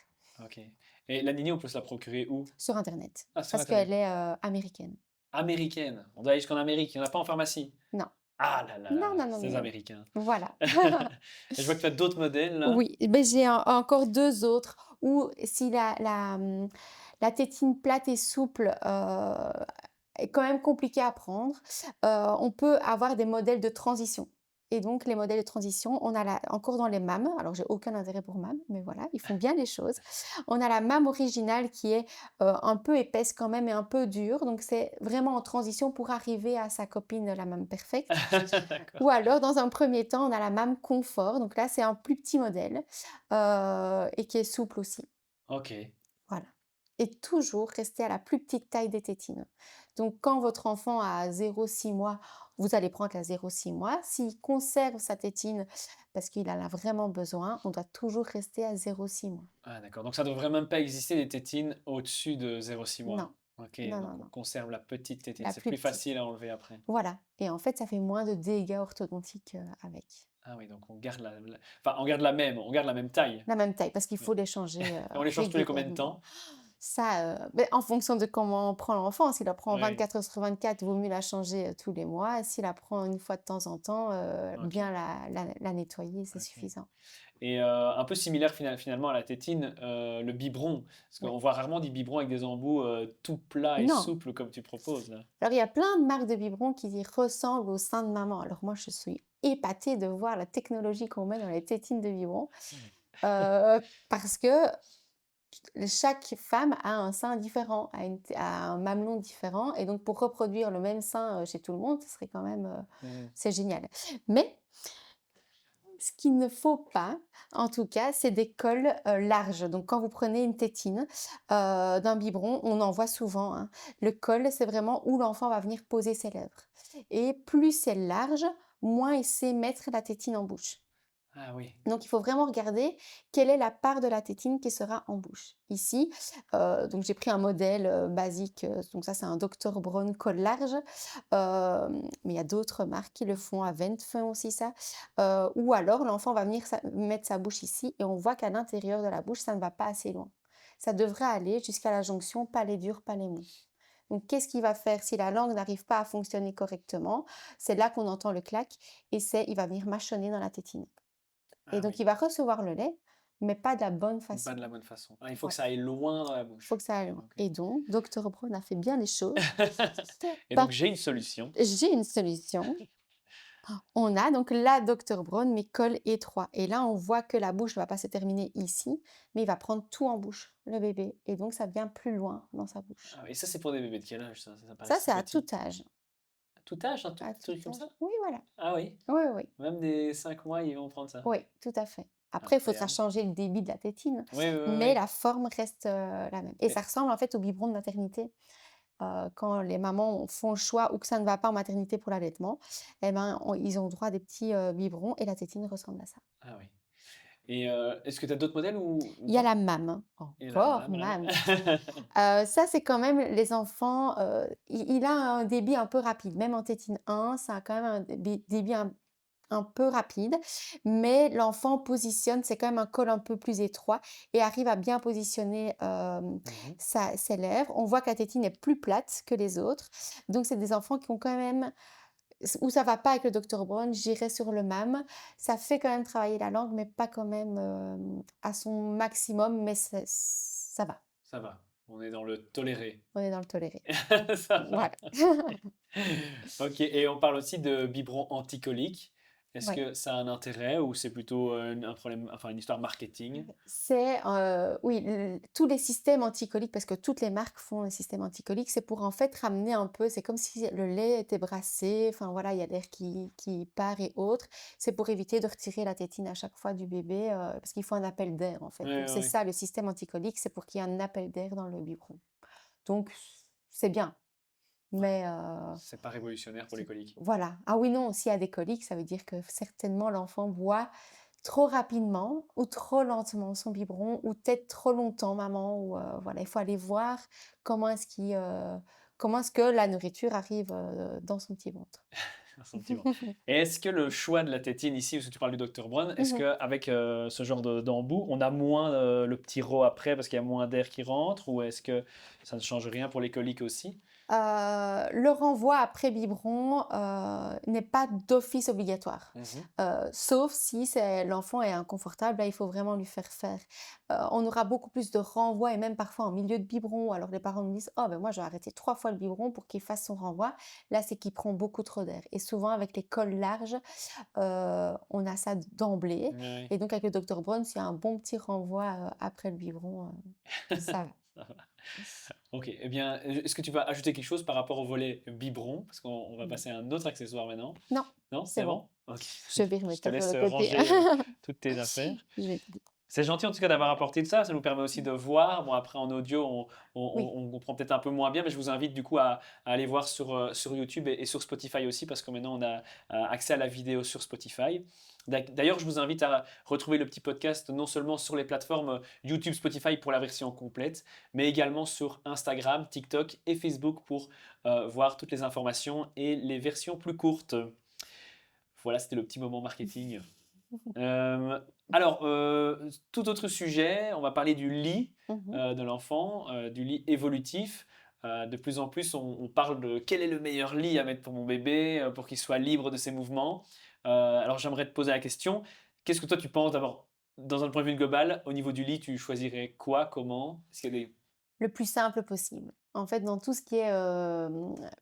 Speaker 1: ok. Et la Nini, on peut se la procurer où?
Speaker 2: sur internet.
Speaker 1: Ah, sur
Speaker 2: Parce
Speaker 1: Internet.
Speaker 2: qu'elle est, américaine.
Speaker 1: Américaine. On doit aller jusqu'en Amérique. Il n'y en a pas en pharmacie.
Speaker 2: Non.
Speaker 1: Ah là là
Speaker 2: Non,
Speaker 1: là,
Speaker 2: non, non, non,
Speaker 1: ces
Speaker 2: non.
Speaker 1: Américains.
Speaker 2: Voilà.
Speaker 1: Et je vois que tu as d'autres modèles là.
Speaker 2: Oui, ben j'ai encore 2 autres où si la tétine plate et souple, est quand même compliquée à prendre, on peut avoir des modèles de transition et donc les modèles de transition, on a encore dans les MAM, alors j'ai aucun intérêt pour MAM, mais voilà, ils font bien les choses. On a la MAM originale qui est, un peu épaisse quand même et un peu dure, donc c'est vraiment en transition pour arriver à sa copine, la MAM Perfect.
Speaker 1: D'accord.
Speaker 2: Ou alors, dans un premier temps, on a la Mam Confort. Donc là, c'est un plus petit modèle et qui est souple aussi.
Speaker 1: Ok.
Speaker 2: Voilà. Et toujours rester à la plus petite taille des tétines. Donc, quand votre enfant a 0,6 mois, vous allez prendre la 0,6 mois. S'il conserve sa tétine parce qu'il en a vraiment besoin, on doit toujours rester à 0,6 mois.
Speaker 1: Ah d'accord. Donc ça ne devrait même pas exister des tétines au-dessus de 0,6
Speaker 2: Non,
Speaker 1: mois. Ok,
Speaker 2: non, non,
Speaker 1: donc on
Speaker 2: non.
Speaker 1: conserve la petite tétine.
Speaker 2: La
Speaker 1: C'est
Speaker 2: plus
Speaker 1: plus
Speaker 2: petite.
Speaker 1: facile à enlever après.
Speaker 2: Voilà. Et en fait, ça fait moins de dégâts orthodontiques avec.
Speaker 1: Ah oui, donc on garde enfin, on garde la même taille.
Speaker 2: La même taille, parce qu'il
Speaker 1: Mais
Speaker 2: faut les changer
Speaker 1: et on les change tous les combien de
Speaker 2: régulièrement.
Speaker 1: temps?
Speaker 2: Ça, en fonction de comment on prend l'enfant. S'il la prend
Speaker 1: Oui.
Speaker 2: 24 heures sur 24, vaut mieux la changer, tous les mois. S'il la prend une fois de temps en temps,
Speaker 1: Ok,
Speaker 2: bien la nettoyer, c'est
Speaker 1: ok.
Speaker 2: suffisant.
Speaker 1: Et un peu similaire finalement à la tétine, le biberon. Parce
Speaker 2: Oui.
Speaker 1: qu'on voit rarement des biberons avec des embouts tout plats et
Speaker 2: Non!
Speaker 1: souples comme tu proposes là.
Speaker 2: Alors il y a plein de marques de biberons qui ressemblent au sein de maman. Alors moi, je suis épatée de voir la technologie qu'on met dans les tétines de biberon, parce que chaque femme a un sein différent, a un mamelon différent et donc pour reproduire le même sein, chez tout le monde, ce serait quand même,
Speaker 1: Mhm.
Speaker 2: c'est génial. Mais ce qu'il ne faut pas, en tout cas, c'est des cols, larges. Donc quand vous prenez une tétine, d'un biberon, on en voit souvent, hein. Le col, c'est vraiment où l'enfant va venir poser ses lèvres et plus c'est large, moins il sait mettre la tétine en bouche.
Speaker 1: Ah oui.
Speaker 2: Donc, il faut vraiment regarder quelle est la part de la tétine qui sera en bouche. Ici, donc j'ai pris un modèle basique, donc ça c'est un Dr Brown col large, mais il y a d'autres marques qui le font, Avent font aussi ça. Ou alors l'enfant va venir mettre sa bouche ici et on voit qu'à l'intérieur de la bouche, ça ne va pas assez loin. Ça devrait aller jusqu'à la jonction palais dur, palais mou. Donc, qu'est-ce qu'il va faire si la langue n'arrive pas à fonctionner correctement? C'est là qu'on entend le clac et il va venir mâchonner dans la tétine. Et
Speaker 1: Ah
Speaker 2: donc,
Speaker 1: oui.
Speaker 2: il va recevoir le lait, mais pas de la bonne
Speaker 1: Pas
Speaker 2: façon.
Speaker 1: de la bonne façon. Ah, il faut que
Speaker 2: Ouais,
Speaker 1: ça aille loin dans la
Speaker 2: faut
Speaker 1: bouche.
Speaker 2: que ça aille loin.
Speaker 1: Ok.
Speaker 2: Et donc, Docteur Brown a fait bien les choses.
Speaker 1: Et donc
Speaker 2: Par-
Speaker 1: j'ai une solution.
Speaker 2: J'ai une solution. On a donc la Docteur Brown, mais col étroit. Et là, on voit que la bouche ne va pas se terminer ici, mais il va prendre tout en bouche, le bébé. Et donc, ça vient plus loin dans sa bouche.
Speaker 1: Ah, et ça, c'est pour des bébés de quel âge, ça paraît
Speaker 2: Ça,
Speaker 1: si
Speaker 2: c'est à tout
Speaker 1: petit.
Speaker 2: âge.
Speaker 1: À tout âge, un tout
Speaker 2: À
Speaker 1: petit
Speaker 2: tout
Speaker 1: truc comme
Speaker 2: âge.
Speaker 1: ça?
Speaker 2: Oui, voilà.
Speaker 1: Ah oui,
Speaker 2: Oui, oui.
Speaker 1: même des 5 mois, ils vont prendre ça.
Speaker 2: Oui, tout à fait. Après, il faudra
Speaker 1: Incroyable.
Speaker 2: changer le débit de la tétine,
Speaker 1: Oui, oui, oui,
Speaker 2: mais
Speaker 1: oui.
Speaker 2: la forme reste la même. Et ça
Speaker 1: Et-
Speaker 2: ressemble en fait au biberon de maternité. Quand les mamans font le choix ou que ça ne va pas en maternité pour l'allaitement, eh ben, ils ont droit à des petits biberons et la tétine ressemble à ça.
Speaker 1: Ah oui. Et est-ce que tu as d'autres modèles ou
Speaker 2: Il y a
Speaker 1: pas?
Speaker 2: la MAM,
Speaker 1: Et la
Speaker 2: encore
Speaker 1: mam, là.
Speaker 2: MAM. Ça, c'est quand même les enfants, il a un débit un peu rapide, même en tétine 1, ça a quand même un débit un peu rapide, mais l'enfant positionne, c'est quand même un col un peu plus étroit et arrive à bien positionner
Speaker 1: Mhm.
Speaker 2: ses lèvres. On voit que la tétine est plus plate que les autres. Donc, c'est des enfants qui ont quand même, où ça va pas avec le Dr Brown, j'irai sur le MAM. Ça fait quand même travailler la langue, mais pas quand même à son maximum, mais ça va.
Speaker 1: Ça va. On est dans le toléré.
Speaker 2: On est dans le toléré.
Speaker 1: Ça va.
Speaker 2: Voilà.
Speaker 1: Ok, et on parle aussi de biberon anticolique. Est-ce
Speaker 2: Ouais.
Speaker 1: que ça a un intérêt ou c'est plutôt un problème, enfin une histoire marketing?
Speaker 2: C'est, oui, tous les systèmes anticoliques, parce que toutes les marques font un système anticolique, c'est pour en fait ramener un peu, c'est comme si le lait était brassé, enfin voilà, il y a l'air qui part et autres. C'est pour éviter de retirer la tétine à chaque fois du bébé, parce qu'il faut un appel d'air en fait.
Speaker 1: Oui,
Speaker 2: Donc
Speaker 1: oui,
Speaker 2: c'est
Speaker 1: oui.
Speaker 2: ça, le système anticolique, c'est pour qu'il y ait un appel d'air dans le biberon. Donc c'est bien, mais
Speaker 1: C'est pas révolutionnaire pour les coliques.
Speaker 2: voilà. Ah oui, non, s'il y a des coliques, ça veut dire que certainement l'enfant boit trop rapidement ou trop lentement son biberon ou peut-être trop longtemps maman ou voilà, il faut aller voir comment comment est-ce que la nourriture arrive, dans son petit ventre.
Speaker 1: Sentiment. Et est-ce que le choix de la tétine ici, parce que tu parles du Dr Brown, est-ce
Speaker 2: Mmh.
Speaker 1: qu'avec ce genre d'embout, on a moins le petit rot après parce qu'il y a moins d'air qui rentre, ou est-ce que ça ne change rien pour les coliques aussi?
Speaker 2: Le renvoi après biberon, n'est pas d'office obligatoire.
Speaker 1: Mhm.
Speaker 2: Sauf si l'enfant est inconfortable, là, il faut vraiment lui faire faire. On aura beaucoup plus de renvois et même parfois en milieu de biberon. Alors les parents me disent: «Oh ben moi je vais arrêter 3 fois le biberon pour qu'il fasse son renvoi». Là, c'est qu'il prend beaucoup trop d'air et souvent avec les cols larges, on a ça d'emblée
Speaker 1: Oui.
Speaker 2: et donc avec le Dr Brown, s'il y a un bon petit renvoi, après le biberon, ça va.
Speaker 1: Ça va. Ok, eh bien, est-ce que tu vas ajouter quelque chose par rapport au volet biberon? Parce qu'on va
Speaker 2: Mmh.
Speaker 1: passer à un autre accessoire maintenant.
Speaker 2: Non,
Speaker 1: Non,
Speaker 2: c'est
Speaker 1: c'est
Speaker 2: bon.
Speaker 1: bon? Ok.
Speaker 2: Je vais
Speaker 1: Je
Speaker 2: remettre
Speaker 1: te
Speaker 2: ça sur
Speaker 1: laisse
Speaker 2: le côté.
Speaker 1: ranger toutes tes affaires.
Speaker 2: Je vais
Speaker 1: C'est gentil en tout cas d'avoir apporté de ça. Ça nous permet aussi de voir. Bon, après en audio,
Speaker 2: oui.
Speaker 1: on comprend peut-être un peu moins bien, mais je vous invite du coup à aller voir sur YouTube et sur Spotify aussi, parce que maintenant on a accès à la vidéo sur Spotify. D'ailleurs, je vous invite à retrouver le petit podcast non seulement sur les plateformes YouTube, Spotify pour la version complète, mais également sur Instagram, TikTok et Facebook pour voir toutes les informations et les versions plus courtes. Voilà, c'était le petit moment marketing. Euh, alors, tout autre sujet, on va parler du lit
Speaker 2: Mmh.
Speaker 1: de l'enfant, du lit évolutif. De plus en plus, on parle de quel est le meilleur lit à mettre pour mon bébé, pour qu'il soit libre de ses mouvements. Alors, j'aimerais te poser la question, qu'est-ce que toi tu penses d'abord, dans un point de vue global, au niveau du lit, tu choisirais quoi, comment? Est-ce qu'il y a des...
Speaker 2: Le plus simple possible. En fait, dans tout ce qui est,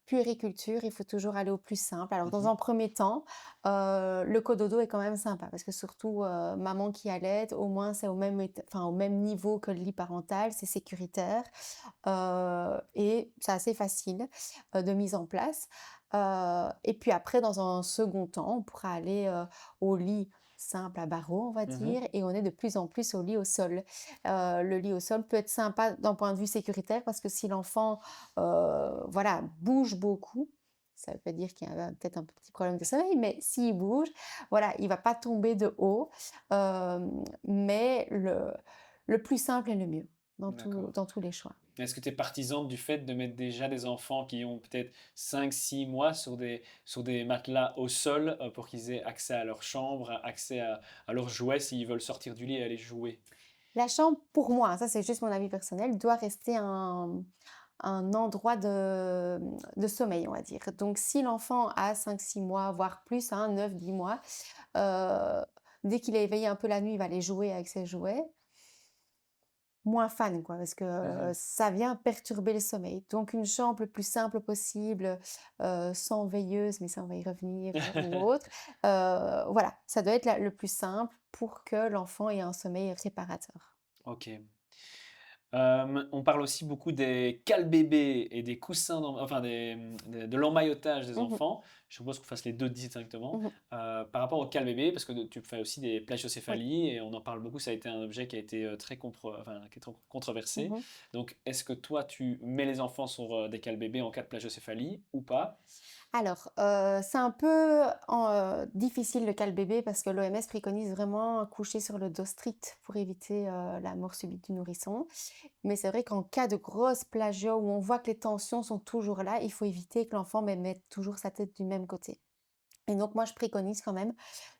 Speaker 2: puériculture, il faut toujours aller au plus simple. Alors dans
Speaker 1: Mhm.
Speaker 2: un premier temps, le cododo est quand même sympa parce que surtout, maman qui allaite, au moins c'est au même niveau que le lit parental, c'est sécuritaire, et c'est assez facile, de mise en place. Et puis après dans un second temps, on pourra aller, au lit simple à barreaux, on va
Speaker 1: Mhm.
Speaker 2: dire, et on est de plus en plus au lit au sol. Le lit au sol peut être sympa d'un point de vue sécuritaire parce que si l'enfant, voilà, bouge beaucoup, Ça veut pas dire qu'il y a peut-être un petit problème de sommeil, mais s'il bouge, voilà, il va pas tomber de haut. Mais le plus simple est le mieux
Speaker 1: D'accord.
Speaker 2: dans tous les choix.
Speaker 1: Est-ce que tu es partisane du fait de mettre déjà des enfants qui ont peut-être 5, 6 mois sur des matelas au sol pour qu'ils aient accès à leur chambre, accès à leurs jouets s'ils veulent sortir du lit et aller jouer?
Speaker 2: La chambre, pour moi, ça c'est juste mon avis personnel, doit rester un endroit de sommeil, on va dire. Donc si l'enfant a 5 6 mois, voire plus, hein, 9 10 mois, heu, dès qu'il est éveillé un peu la nuit, il va aller jouer avec ses jouets. Moins fan quoi, parce que,
Speaker 1: Mhm.
Speaker 2: ça vient perturber le sommeil. Donc une chambre le plus simple possible, sans veilleuse, mais ça on va y revenir, ou autre. Voilà, ça doit être le plus simple pour que l'enfant ait un sommeil réparateur.
Speaker 1: Ok. On parle aussi beaucoup des cales bébés et des coussins, enfin de l'emmaillotage des
Speaker 2: Mmh mh.
Speaker 1: enfants. Je propose qu'on fasse les deux distinctement.
Speaker 2: Mmh.
Speaker 1: Par rapport aux cales bébés, parce que tu fais aussi des
Speaker 2: Oui.
Speaker 1: plagiocéphalies et on en parle beaucoup, ça a été un objet qui a été enfin, qui est très controversé.
Speaker 2: Mmh.
Speaker 1: Donc, est-ce que toi, tu mets les enfants sur des cales bébés en cas de plagiocéphalie ou pas?
Speaker 2: Alors, c'est un peu difficile le cas bébé parce que l'OMS préconise vraiment coucher sur le dos strict pour éviter, la mort subite du nourrisson. Mais c'est vrai qu'en cas de grosse plagiat où on voit que les tensions sont toujours là, il faut éviter que l'enfant, mette toujours sa tête du même côté. Et donc moi, je préconise quand même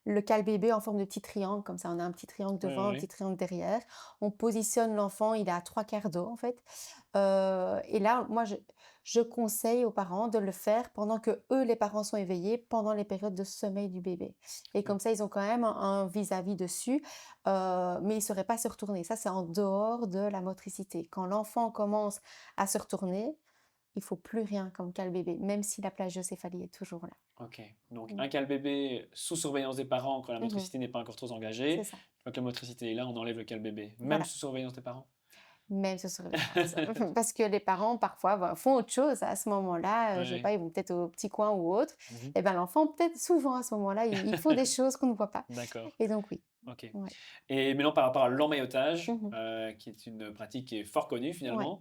Speaker 2: le cale-bébé en forme de petit triangle, comme ça on a un petit triangle
Speaker 1: Oui,
Speaker 2: devant, un petit
Speaker 1: oui.
Speaker 2: triangle derrière. On positionne l'enfant, il est à 3/4 d'eau en fait. Et là, moi, je conseille aux parents de le faire pendant que eux, les parents sont éveillés, pendant les périodes de sommeil du bébé. Et comme ça, ils ont quand même un vis-à-vis dessus, mais ils ne sauraient pas se retourner. Ça, c'est en dehors de la motricité. Quand l'enfant commence à se retourner, il faut plus rien comme cale-bébé, même si la plagiocéphalie est toujours là.
Speaker 1: Ok. Donc,
Speaker 2: Mmh.
Speaker 1: un cale bébé sous surveillance des parents quand la
Speaker 2: Mmh.
Speaker 1: motricité n'est pas encore trop
Speaker 2: C'est
Speaker 1: engagée.
Speaker 2: ça,
Speaker 1: Une fois que la motricité est là, on enlève le cale bébé, même
Speaker 2: voilà.
Speaker 1: sous surveillance des parents.
Speaker 2: Même sous surveillance. Parce que les parents, parfois, font autre chose à ce moment-là, je sais
Speaker 1: Oui.
Speaker 2: pas, ils vont peut-être au petit coin ou autre.
Speaker 1: Mhm.
Speaker 2: Et ben, l'enfant, peut-être souvent à ce moment-là, il faut des choses qu'on ne voit pas.
Speaker 1: D'accord.
Speaker 2: Et donc oui,
Speaker 1: Ok.
Speaker 2: ouais.
Speaker 1: Et maintenant, par rapport à l'emmaillotage,
Speaker 2: Mmh.
Speaker 1: qui est une pratique qui est fort connue
Speaker 2: Ouais.
Speaker 1: finalement,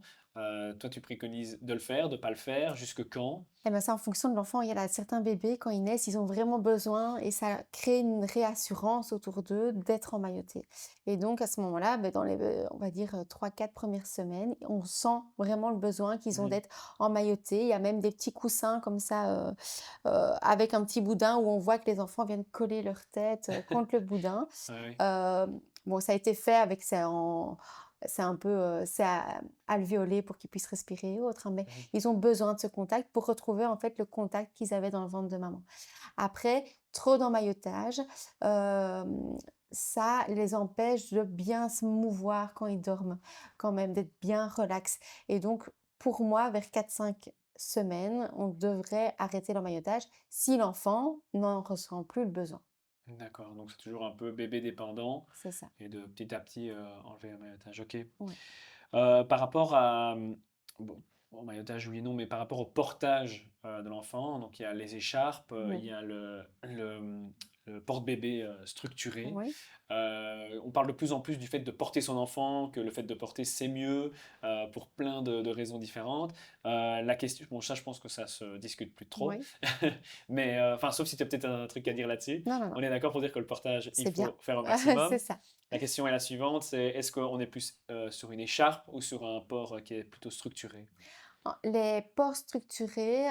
Speaker 1: toi, tu préconises de le faire, de ne pas le faire, jusque quand?
Speaker 2: Et ben, ça, en fonction de l'enfant, il y a certains bébés, quand ils naissent, ils ont vraiment besoin et ça crée une réassurance autour d'eux d'être emmaillotés. Et donc, à ce moment-là, dans les, on va dire, 3-4 premières semaines, on sent vraiment le besoin qu'ils ont
Speaker 1: Mhm.
Speaker 2: d'être emmaillotés. Il y a même des petits coussins comme ça, avec un petit boudin où on voit que les enfants viennent coller leur tête contre le boudin.
Speaker 1: Ouais, ouais.
Speaker 2: Bon, ça a été fait avec c'est un peu, c'est alvéolé pour qu'ils puissent respirer et autres, hein, mais
Speaker 1: Mhm.
Speaker 2: ils ont besoin de ce contact pour retrouver en fait le contact qu'ils avaient dans le ventre de maman. Après, trop d'emmaillotage, ça les empêche de bien se mouvoir quand ils dorment, quand même, d'être bien relax. Et donc, pour moi, vers 4 5 semaines, on devrait arrêter l'emmaillotage si l'enfant n'en ressent plus le besoin.
Speaker 1: D'accord, donc c'est toujours un peu bébé dépendant
Speaker 2: C'est ça.
Speaker 1: et de petit à petit enlever le maillotage. Ok.
Speaker 2: Ouais.
Speaker 1: Par rapport à, bon, au maillotage, oui et non, mais par rapport au portage de l'enfant, donc il y a les écharpes, il
Speaker 2: Ouais.
Speaker 1: y a le porte-bébé structuré.
Speaker 2: Oui.
Speaker 1: On parle de plus en plus du fait de porter son enfant, que le fait de porter c'est mieux pour plein de raisons différentes. La question, bon, ça je pense que ça se discute plus trop,
Speaker 2: Oui.
Speaker 1: mais enfin, sauf si tu as peut-être un truc à dire là-dessus.
Speaker 2: Non, non, non,
Speaker 1: On est d'accord pour dire que le portage, il
Speaker 2: c'est bien.
Speaker 1: faut faire au
Speaker 2: C'est
Speaker 1: maximum.
Speaker 2: ça.
Speaker 1: La question est la suivante, c'est est-ce qu'on est plus sur une écharpe ou sur un port qui est plutôt structuré?
Speaker 2: Les ports structurés,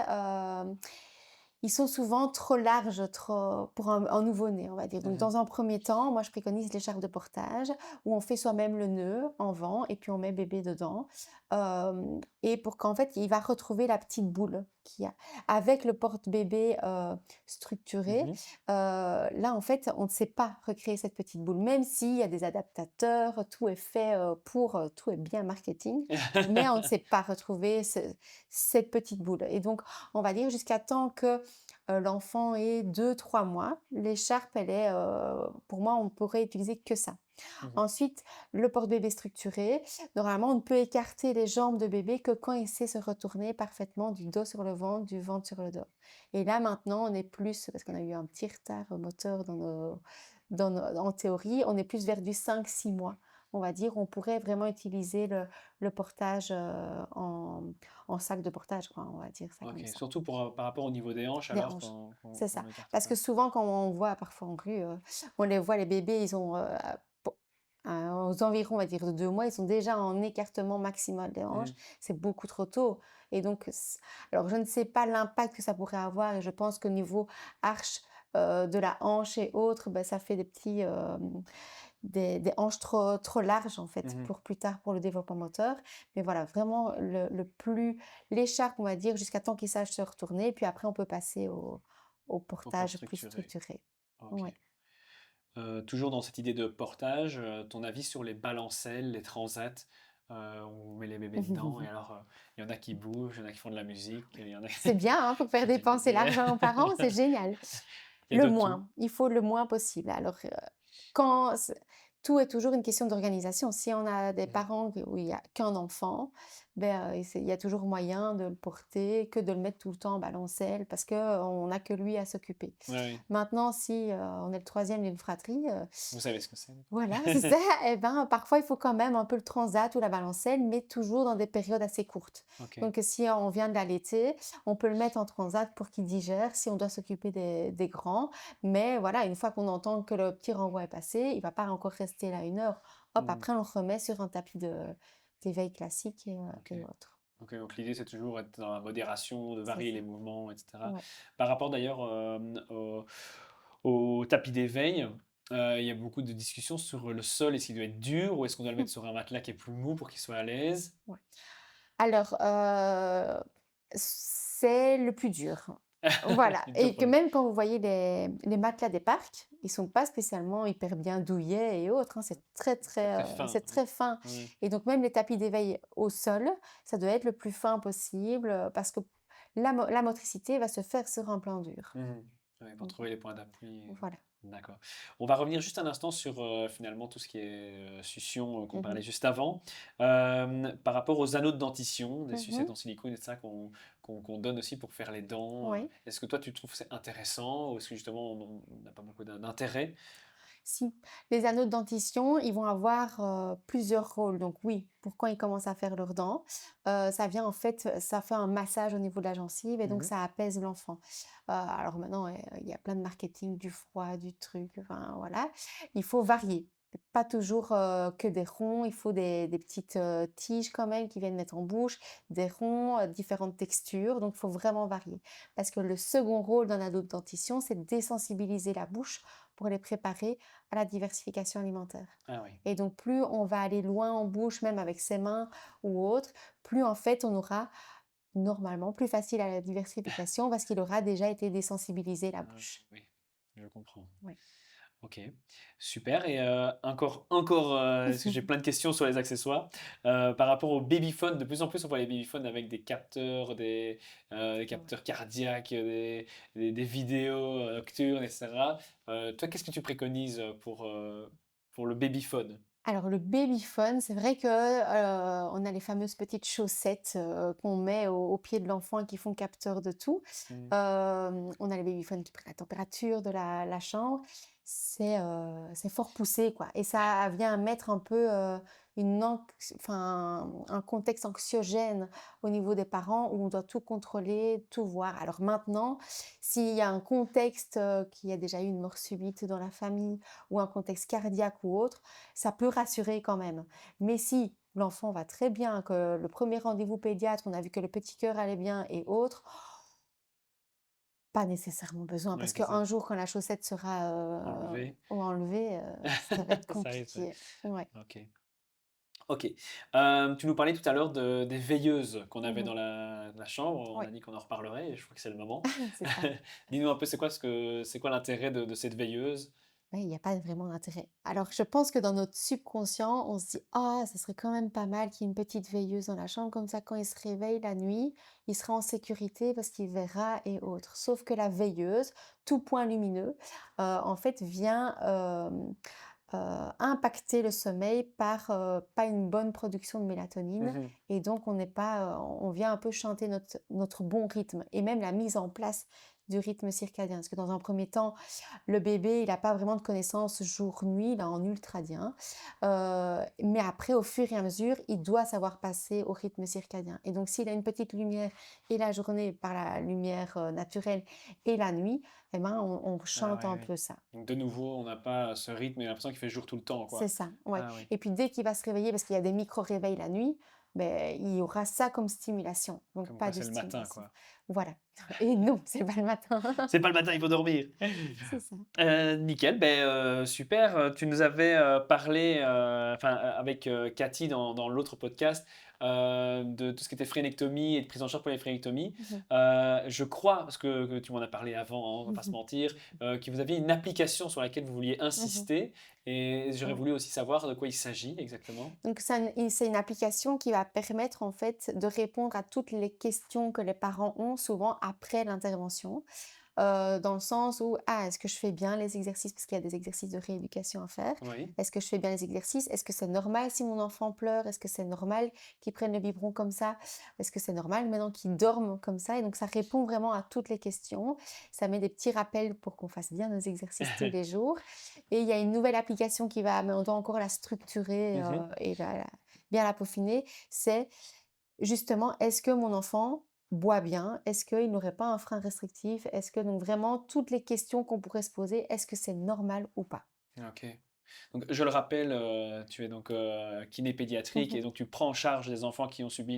Speaker 2: ils sont souvent trop larges, trop pour un nouveau-né, on va dire. Donc
Speaker 1: Mhm.
Speaker 2: dans un premier temps, moi je préconise l'écharpe de portage où on fait soi-même le nœud en vent et puis on met bébé dedans, et pour qu'en fait, il va retrouver la petite boule qu'il y a. Avec le porte-bébé, structuré,
Speaker 1: Mhm.
Speaker 2: là en fait, on ne sait pas recréer cette petite boule, même s'il y a des adaptateurs, tout est fait, tout est bien marketing, mais on ne sait pas retrouver cette petite boule. Et donc, on va dire jusqu'à temps que l'enfant ait 2 3 mois, l'écharpe, elle est, pour moi, on pourrait utiliser que ça.
Speaker 1: Mhm.
Speaker 2: Ensuite, le porte-bébé structuré, normalement, on ne peut écarter les jambes de bébé que quand il sait se retourner parfaitement du dos sur le ventre, du ventre sur le dos. Et là, maintenant, on est plus, parce qu'on a eu un petit retard moteur en théorie, on est plus vers du 5 6 mois. on va dire, on pourrait vraiment utiliser le portage en sac de portage, quoi, on va dire ça
Speaker 1: Ok,
Speaker 2: comme ça.
Speaker 1: surtout par rapport au niveau des hanches
Speaker 2: Des
Speaker 1: alors
Speaker 2: hanches,
Speaker 1: qu'on
Speaker 2: c'est
Speaker 1: qu'on
Speaker 2: ça.
Speaker 1: n'écarte
Speaker 2: Parce que
Speaker 1: pas.
Speaker 2: souvent, quand on voit parfois en rue, on les voit, les bébés, ils ont aux environs, on va dire, de 2 mois, ils sont déjà en écartement maximal des hanches.
Speaker 1: Mhm,
Speaker 2: C'est beaucoup trop tôt. Et donc, alors, je ne sais pas l'impact que ça pourrait avoir. Et je pense qu'au niveau arche de la hanche et autres, ben, ça fait des hanches trop larges, en fait,
Speaker 1: mhm.
Speaker 2: pour plus tard, pour le développement moteur. Mais voilà, vraiment, l'écharpe, on va dire, jusqu'à temps qu'il sache se retourner. Puis après, on peut passer au
Speaker 1: Au port
Speaker 2: portage plus
Speaker 1: structuré.
Speaker 2: structuré.
Speaker 1: Ok.
Speaker 2: Ouais.
Speaker 1: Toujours dans cette idée de portage, ton avis sur les balancelles, les transats, on met les bébés dedans et alors il y en a qui bougent, il y en a qui font de la musique, il y en a
Speaker 2: C'est bien, hein, pour faire
Speaker 1: qui
Speaker 2: dépenser
Speaker 1: disent
Speaker 2: l'argent aux parents, c'est génial.
Speaker 1: il y a
Speaker 2: Le
Speaker 1: de tout.
Speaker 2: moins, il faut le moins possible. Alors, quand c tout est toujours une question d'organisation. Si on a des
Speaker 1: Mhm.
Speaker 2: parents où il y a qu'un enfant, ben, il y a toujours moyen de le porter, que de le mettre tout le temps en balancelle parce qu'on n'a que lui à s'occuper.
Speaker 1: Ouais, oui,
Speaker 2: Maintenant, si, on est le troisième d'une fratrie,
Speaker 1: vous savez ce que c'est.
Speaker 2: voilà, c'est ça. Et ben, parfois, il faut quand même un peu le transat ou la balancelle, mais toujours dans des périodes assez courtes.
Speaker 1: Ok.
Speaker 2: Donc, si on vient de l'allaiter, on peut le mettre en transat pour qu'il digère si on doit s'occuper des grands. Mais voilà, une fois qu'on entend que le petit renvoi est passé, il va pas encore rester là 1 heure. Hop,
Speaker 1: Mhm.
Speaker 2: après, on le remet sur un tapis d'éveil classique
Speaker 1: Ok.
Speaker 2: et autres.
Speaker 1: Ok, donc l'idée c'est toujours être dans la modération, de
Speaker 2: C'est
Speaker 1: varier les
Speaker 2: ça.
Speaker 1: mouvements, etc.
Speaker 2: Ouais.
Speaker 1: Par rapport d'ailleurs au tapis d'éveil, il y a beaucoup de discussions sur le sol, est-ce qu'il doit être dur ou est-ce qu'on doit le mettre sur un matelas qui est plus mou pour qu'il soit à l'aise?
Speaker 2: Ouais. Alors, c'est le plus dur. Voilà,
Speaker 1: C'est dur
Speaker 2: et
Speaker 1: pour
Speaker 2: que
Speaker 1: lui.
Speaker 2: même quand vous voyez les matelas des parcs, ils sont pas spécialement hyper bien douillets et autres, hein,
Speaker 1: C'est très fin.
Speaker 2: c'est très fin,
Speaker 1: Oui.
Speaker 2: et donc même les tapis d'éveil au sol, ça doit être le plus fin possible, parce que la motricité va se faire sur un plan dur.
Speaker 1: Mhm. Ouais, pour
Speaker 2: Mmh,
Speaker 1: trouver les points d'appui.
Speaker 2: voilà.
Speaker 1: D'accord. On va revenir juste un instant sur finalement tout ce qui est succion qu'on
Speaker 2: Mmh
Speaker 1: parlait
Speaker 2: mh.
Speaker 1: juste avant. Par rapport aux anneaux de dentition, des sucettes
Speaker 2: Mmh.
Speaker 1: en silicone et de ça qu'on donne aussi pour faire les dents.
Speaker 2: Oui.
Speaker 1: Est-ce que toi tu trouves c'est intéressant ou est-ce que justement on n'a pas beaucoup d'intérêt?
Speaker 2: Si, les anneaux de dentition, ils vont avoir, plusieurs rôles. Donc oui, pour quand ils commencent à faire leurs dents, ça vient en fait, ça fait un massage au niveau de la gencive et donc
Speaker 1: Mhm.
Speaker 2: ça apaise l'enfant. Alors maintenant, il y a plein de marketing, du froid, du truc, enfin voilà. Il faut varier. Pas toujours, que des ronds, il faut des petites, tiges quand même qui viennent mettre en bouche, des ronds, différentes textures, donc il faut vraiment varier. Parce que le second rôle d'un anneau de dentition, c'est de désensibiliser la bouche pour les préparer à la diversification alimentaire.
Speaker 1: Ah oui.
Speaker 2: Et donc plus on va aller loin en bouche, même avec ses mains ou autre, plus en fait on aura normalement plus facile à la diversification parce qu'il aura déjà été désensibilisé la
Speaker 1: Ah,
Speaker 2: bouche.
Speaker 1: oui, je comprends.
Speaker 2: Ouais.
Speaker 1: Ok, super. Et parce que j'ai plein de questions sur les accessoires. Par rapport aux babyphones, de plus en plus on voit les babyphones avec des capteurs cardiaques, des vidéos nocturnes, etc. Toi, qu'est-ce que tu préconises pour le babyphone?
Speaker 2: Alors le babyphone, c'est vrai que, on a les fameuses petites chaussettes, qu'on met au pied de l'enfant et qui font capteur de tout.
Speaker 1: Mhm.
Speaker 2: On a les babyphones qui prennent la température de la chambre. C'est fort poussé, quoi, et ça vient mettre un peu, un contexte anxiogène au niveau des parents où on doit tout contrôler, tout voir. Alors maintenant, s'il y a un contexte, qu'il y a déjà eu une mort subite dans la famille ou un contexte cardiaque ou autre, ça peut rassurer quand même. Mais si l'enfant va très bien, que le premier rendez-vous pédiatre, on a vu que le petit cœur allait bien et autres, pas nécessairement besoin
Speaker 1: Oui,
Speaker 2: parce
Speaker 1: c'est ça.
Speaker 2: qu'un jour quand la chaussette sera,
Speaker 1: Enlevé.
Speaker 2: enlevée, ça va être
Speaker 1: Ça risque.
Speaker 2: compliqué. Ouais.
Speaker 1: Ok. Ok. Tu nous parlais tout à l'heure des veilleuses qu'on avait
Speaker 2: Mmh.
Speaker 1: dans la chambre. On
Speaker 2: Ouais,
Speaker 1: a dit qu'on en reparlerait et je crois que c'est le moment.
Speaker 2: c'est ça.
Speaker 1: Dis-nous un peu, c'est quoi l'intérêt de cette veilleuse?
Speaker 2: Ouais, il y a pas vraiment d'intérêt. Alors je pense que dans notre subconscient, on se dit: «Ah, ça serait quand même pas mal qu'il y ait une petite veilleuse dans la chambre, comme ça quand il se réveille la nuit, il sera en sécurité parce qu'il verra et autres». Sauf que la veilleuse, tout point lumineux, en fait vient, impacter le sommeil par, pas une bonne production de mélatonine,
Speaker 1: Mhm.
Speaker 2: et donc on n'est pas, on vient un peu chanter notre bon rythme, et même la mise en place du rythme circadien. Parce que dans un premier temps, le bébé, il n'a pas vraiment de connaissance jour-nuit, il est en ultradien. Mais après, au fur et à mesure, il doit savoir passer au rythme circadien. Et donc, s'il a une petite lumière et la journée par la lumière naturelle et la nuit, eh ben, on
Speaker 1: Ah
Speaker 2: chante
Speaker 1: ouais,
Speaker 2: un
Speaker 1: ouais.
Speaker 2: peu ça.
Speaker 1: Donc de nouveau, on n'a pas ce rythme et l'impression qu'il fait jour tout le temps,
Speaker 2: C'est
Speaker 1: quoi.
Speaker 2: ça, ouais.
Speaker 1: Ah oui.
Speaker 2: Et puis dès qu'il va se réveiller, parce qu'il y a des micro-réveils la nuit, ben, il y aura ça comme stimulation, donc
Speaker 1: Comme
Speaker 2: pas
Speaker 1: quoi
Speaker 2: de
Speaker 1: c'est le matin,
Speaker 2: stimulation.
Speaker 1: quoi.
Speaker 2: Voilà. Et non, c'est pas le matin.
Speaker 1: C'est pas le matin, il faut dormir.
Speaker 2: C'est ça.
Speaker 1: Nickel, super, tu nous avais, parlé, avec, Cathy dans l'autre podcast, de tout ce qui était frénectomie et de prise en charge pour les frénectomies.
Speaker 2: Mmh
Speaker 1: Je crois, parce que tu m'en as parlé avant, hein, on va pas se
Speaker 2: mh.
Speaker 1: mentir, que vous aviez une application sur laquelle vous vouliez
Speaker 2: Mmh.
Speaker 1: insister et j'aurais
Speaker 2: Ouais.
Speaker 1: voulu aussi savoir de quoi il s'agit exactement?
Speaker 2: Donc c'est une application qui va permettre en fait de répondre à toutes les questions que les parents ont souvent après l'intervention. Dans le sens où: «Ah, est-ce que je fais bien les exercices?» parce qu'il y a des exercices de rééducation à faire.
Speaker 1: Oui.
Speaker 2: «Est-ce que je fais bien les exercices? Est-ce que c'est normal si mon enfant pleure? Est-ce que c'est normal qu'il prenne le biberon comme ça? Est-ce que c'est normal maintenant qu'il dorme comme ça?» Et donc ça répond vraiment à toutes les questions. Ça met des petits rappels pour qu'on fasse bien nos exercices tous les jours et il y a une nouvelle application qui va mais on doit encore la structurer,
Speaker 1: Mmh.
Speaker 2: et bien la peaufiner. C'est justement, est-ce que mon enfant boit bien? Est-ce qu'il n'aurait pas un frein restrictif? Est-ce que donc vraiment toutes les questions qu'on pourrait se poser, est-ce que c'est normal ou pas?
Speaker 1: OK. Donc je le rappelle, tu es donc, kiné pédiatrique
Speaker 2: Mmh
Speaker 1: et donc tu prends en charge des enfants qui ont subi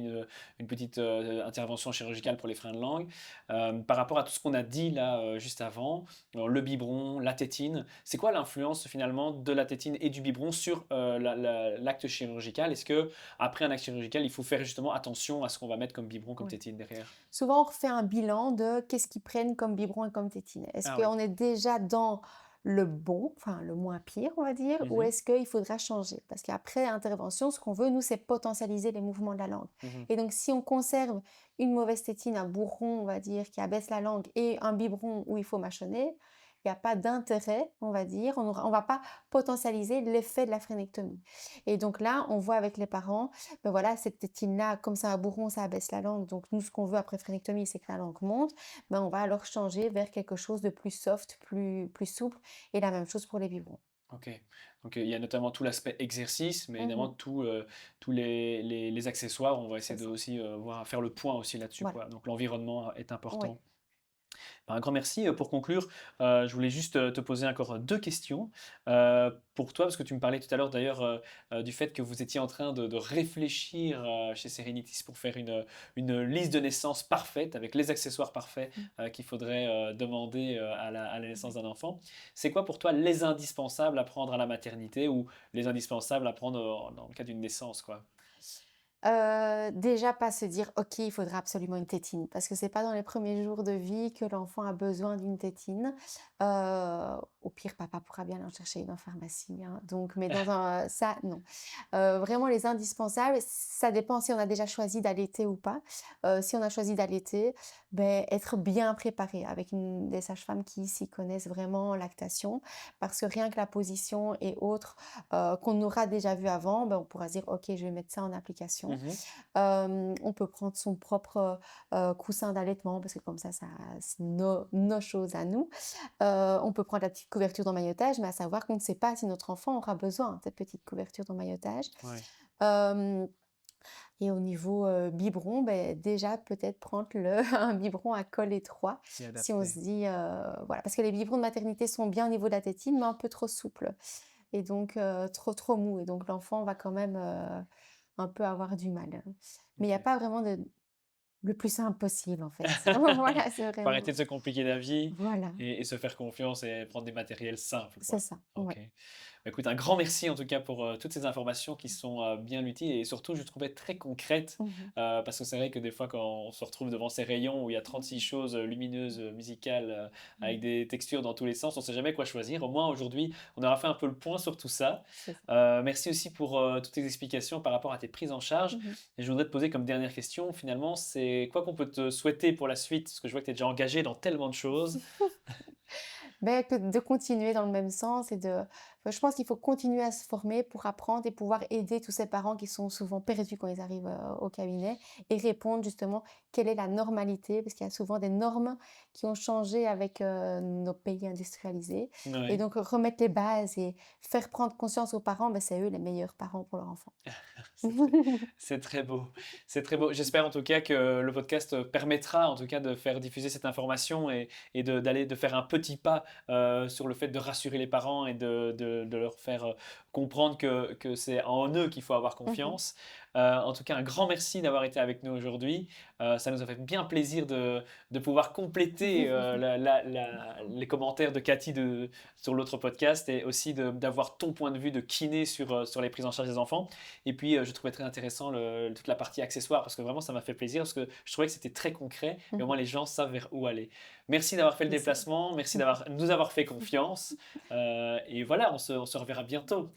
Speaker 1: une petite, intervention chirurgicale pour les freins de langue. Par rapport à tout ce qu'on a dit là, juste avant, le biberon, la tétine, c'est quoi l'influence finalement de la tétine et du biberon sur, l'acte chirurgical? Est-ce qu'après un acte chirurgical, il faut faire justement attention à ce qu'on va mettre comme biberon, comme
Speaker 2: Ouais.
Speaker 1: tétine derrière?
Speaker 2: Souvent, on refait un bilan de qu'est-ce qu'ils prennent comme biberon et comme tétine. Est-ce
Speaker 1: Ah oui.
Speaker 2: qu'on est déjà dans le bon, enfin le moins pire, on va dire, ou
Speaker 1: Mmh.
Speaker 2: est-ce qu'il faudra changer? Parce qu'après intervention, ce qu'on veut, nous, c'est potentialiser les mouvements de la langue.
Speaker 1: Mmh.
Speaker 2: Et donc, si on conserve une mauvaise tétine, un bourron, on va dire, qui abaisse la langue, et un biberon où il faut mâchonner, il n'y a pas d'intérêt, on va dire, on va pas potentialiser l'effet de la frénectomie. Et donc là, on voit avec les parents ben voilà, cette tétine-là, comme c'est un bourron, ça abaisse la langue. Donc nous, ce qu'on veut après phrénectomie, c'est que la langue monte. Ben, on va alors changer vers quelque chose de plus soft, plus souple. Et la même chose pour les biberons.
Speaker 1: OK. Donc, il y a notamment tout l'aspect exercice, mais évidemment
Speaker 2: Mhm.
Speaker 1: tous les accessoires, on va essayer
Speaker 2: C'est
Speaker 1: de
Speaker 2: ça.
Speaker 1: aussi, voir faire le point aussi là-dessus,
Speaker 2: Voilà.
Speaker 1: quoi. Donc l'environnement est
Speaker 2: Oui.
Speaker 1: important. Ben, un grand merci. Pour conclure, je voulais juste, te poser encore 2 questions. Pour toi, parce que tu me parlais tout à l'heure d'ailleurs, du fait que vous étiez en train de réfléchir, chez Serenitis pour faire une liste de naissance parfaite avec les accessoires parfaits,
Speaker 2: Mm.
Speaker 1: qu'il faudrait, demander, à la naissance
Speaker 2: Ouais.
Speaker 1: d'un enfant. C'est quoi pour toi les indispensables à prendre à la maternité ou les indispensables à prendre, dans le cas d'une naissance, quoi?
Speaker 2: Déjà pas se dire: «OK, il faudra absolument une tétine», parce que c'est pas dans les premiers jours de vie que l'enfant a besoin d'une tétine. Au pire, papa pourra bien en chercher une en pharmacie, hein, donc mais dans un ça non. Vraiment les indispensables, ça dépend si on a déjà choisi d'allaiter ou pas. Si on a choisi d'allaiter, beh, être bien préparé avec une des sages-femmes qui s'y connaissent vraiment en lactation, parce que rien que la position et autres, qu'on aura déjà vu avant, ben, on pourra se dire: «OK, je vais mettre ça en application».
Speaker 1: Mmh.
Speaker 2: On peut prendre son propre, coussin d'allaitement parce que comme ça c'est nos choses à nous. On peut prendre la petite couverture d'emmaillotage, mais à savoir qu'on ne sait pas si notre enfant aura besoin de cette petite couverture d'emmaillotage.
Speaker 1: Ouais,
Speaker 2: Hem et au niveau, biberon, beh, déjà peut-être prendre le un biberon à col étroit
Speaker 1: qui est
Speaker 2: si on
Speaker 1: adapté.
Speaker 2: se dit, voilà parce que les biberons de maternité sont bien au niveau de la tétine, mais un peu trop souples et donc trop mou et donc l'enfant va quand même, un peu avoir du mal. Mais il y a
Speaker 1: OK.
Speaker 2: pas vraiment de le plus simple possible en fait. Voilà, c'est
Speaker 1: Faut arrêter
Speaker 2: vraiment
Speaker 1: de se compliquer la vie
Speaker 2: voilà,
Speaker 1: et se faire confiance et prendre des matériels simples,
Speaker 2: c'est
Speaker 1: quoi.
Speaker 2: ça,
Speaker 1: OK.
Speaker 2: ouais.
Speaker 1: Bah, écoute, un grand merci en tout cas pour, toutes ces informations qui sont, bien utiles et surtout je trouvais très concrètes,
Speaker 2: Mmh
Speaker 1: parce que c'est vrai que des fois quand on se retrouve devant ces rayons où il y a 36 choses, lumineuses, musicales, avec
Speaker 2: mh.
Speaker 1: des textures dans tous les sens, on ne sait jamais quoi choisir. Au moins aujourd'hui, on aura fait un peu le point sur tout ça.
Speaker 2: C'est ça.
Speaker 1: Merci aussi pour, toutes tes explications par rapport à tes prises en charge
Speaker 2: Mmh
Speaker 1: et je voudrais te poser comme dernière question finalement, c'est quoi qu'on peut te souhaiter pour la suite? Parce que je vois que tu es déjà engagé dans tellement de choses.
Speaker 2: Beh, que de continuer dans le même sens et de Je pense qu'il faut continuer à se former pour apprendre et pouvoir aider tous ces parents qui sont souvent perdus quand ils arrivent, au cabinet et répondre justement quelle est la normalité, parce qu'il y a souvent des normes qui ont changé avec, nos pays industrialisés et
Speaker 1: Ouais.
Speaker 2: donc remettre les bases et faire prendre conscience aux parents, c'est eux les meilleurs parents pour leurs enfants.
Speaker 1: C'est très, c'est très beau. C'est très beau. J'espère en tout cas que le podcast permettra en tout cas de faire diffuser cette information et d'aller de faire un petit pas sur le fait de rassurer les parents et de leur faire comprendre que c'est en eux qu'il faut avoir
Speaker 2: Mmh.
Speaker 1: confiance. En tout cas, un grand merci d'avoir été avec nous aujourd'hui. Ça nous a fait bien plaisir de pouvoir compléter les commentaires de Cathy sur l'autre podcast et aussi d'avoir ton point de vue de kiné sur les prises en charge des enfants. Et puis, je trouvais très intéressant toute la partie accessoires parce que vraiment, ça m'a fait plaisir parce que je trouvais que c'était très concret et au moins les gens savent vers où aller. Merci d'avoir fait le
Speaker 2: Plaisir.
Speaker 1: déplacement, merci d'avoir nous avoir fait confiance. Et voilà, on se reverra bientôt.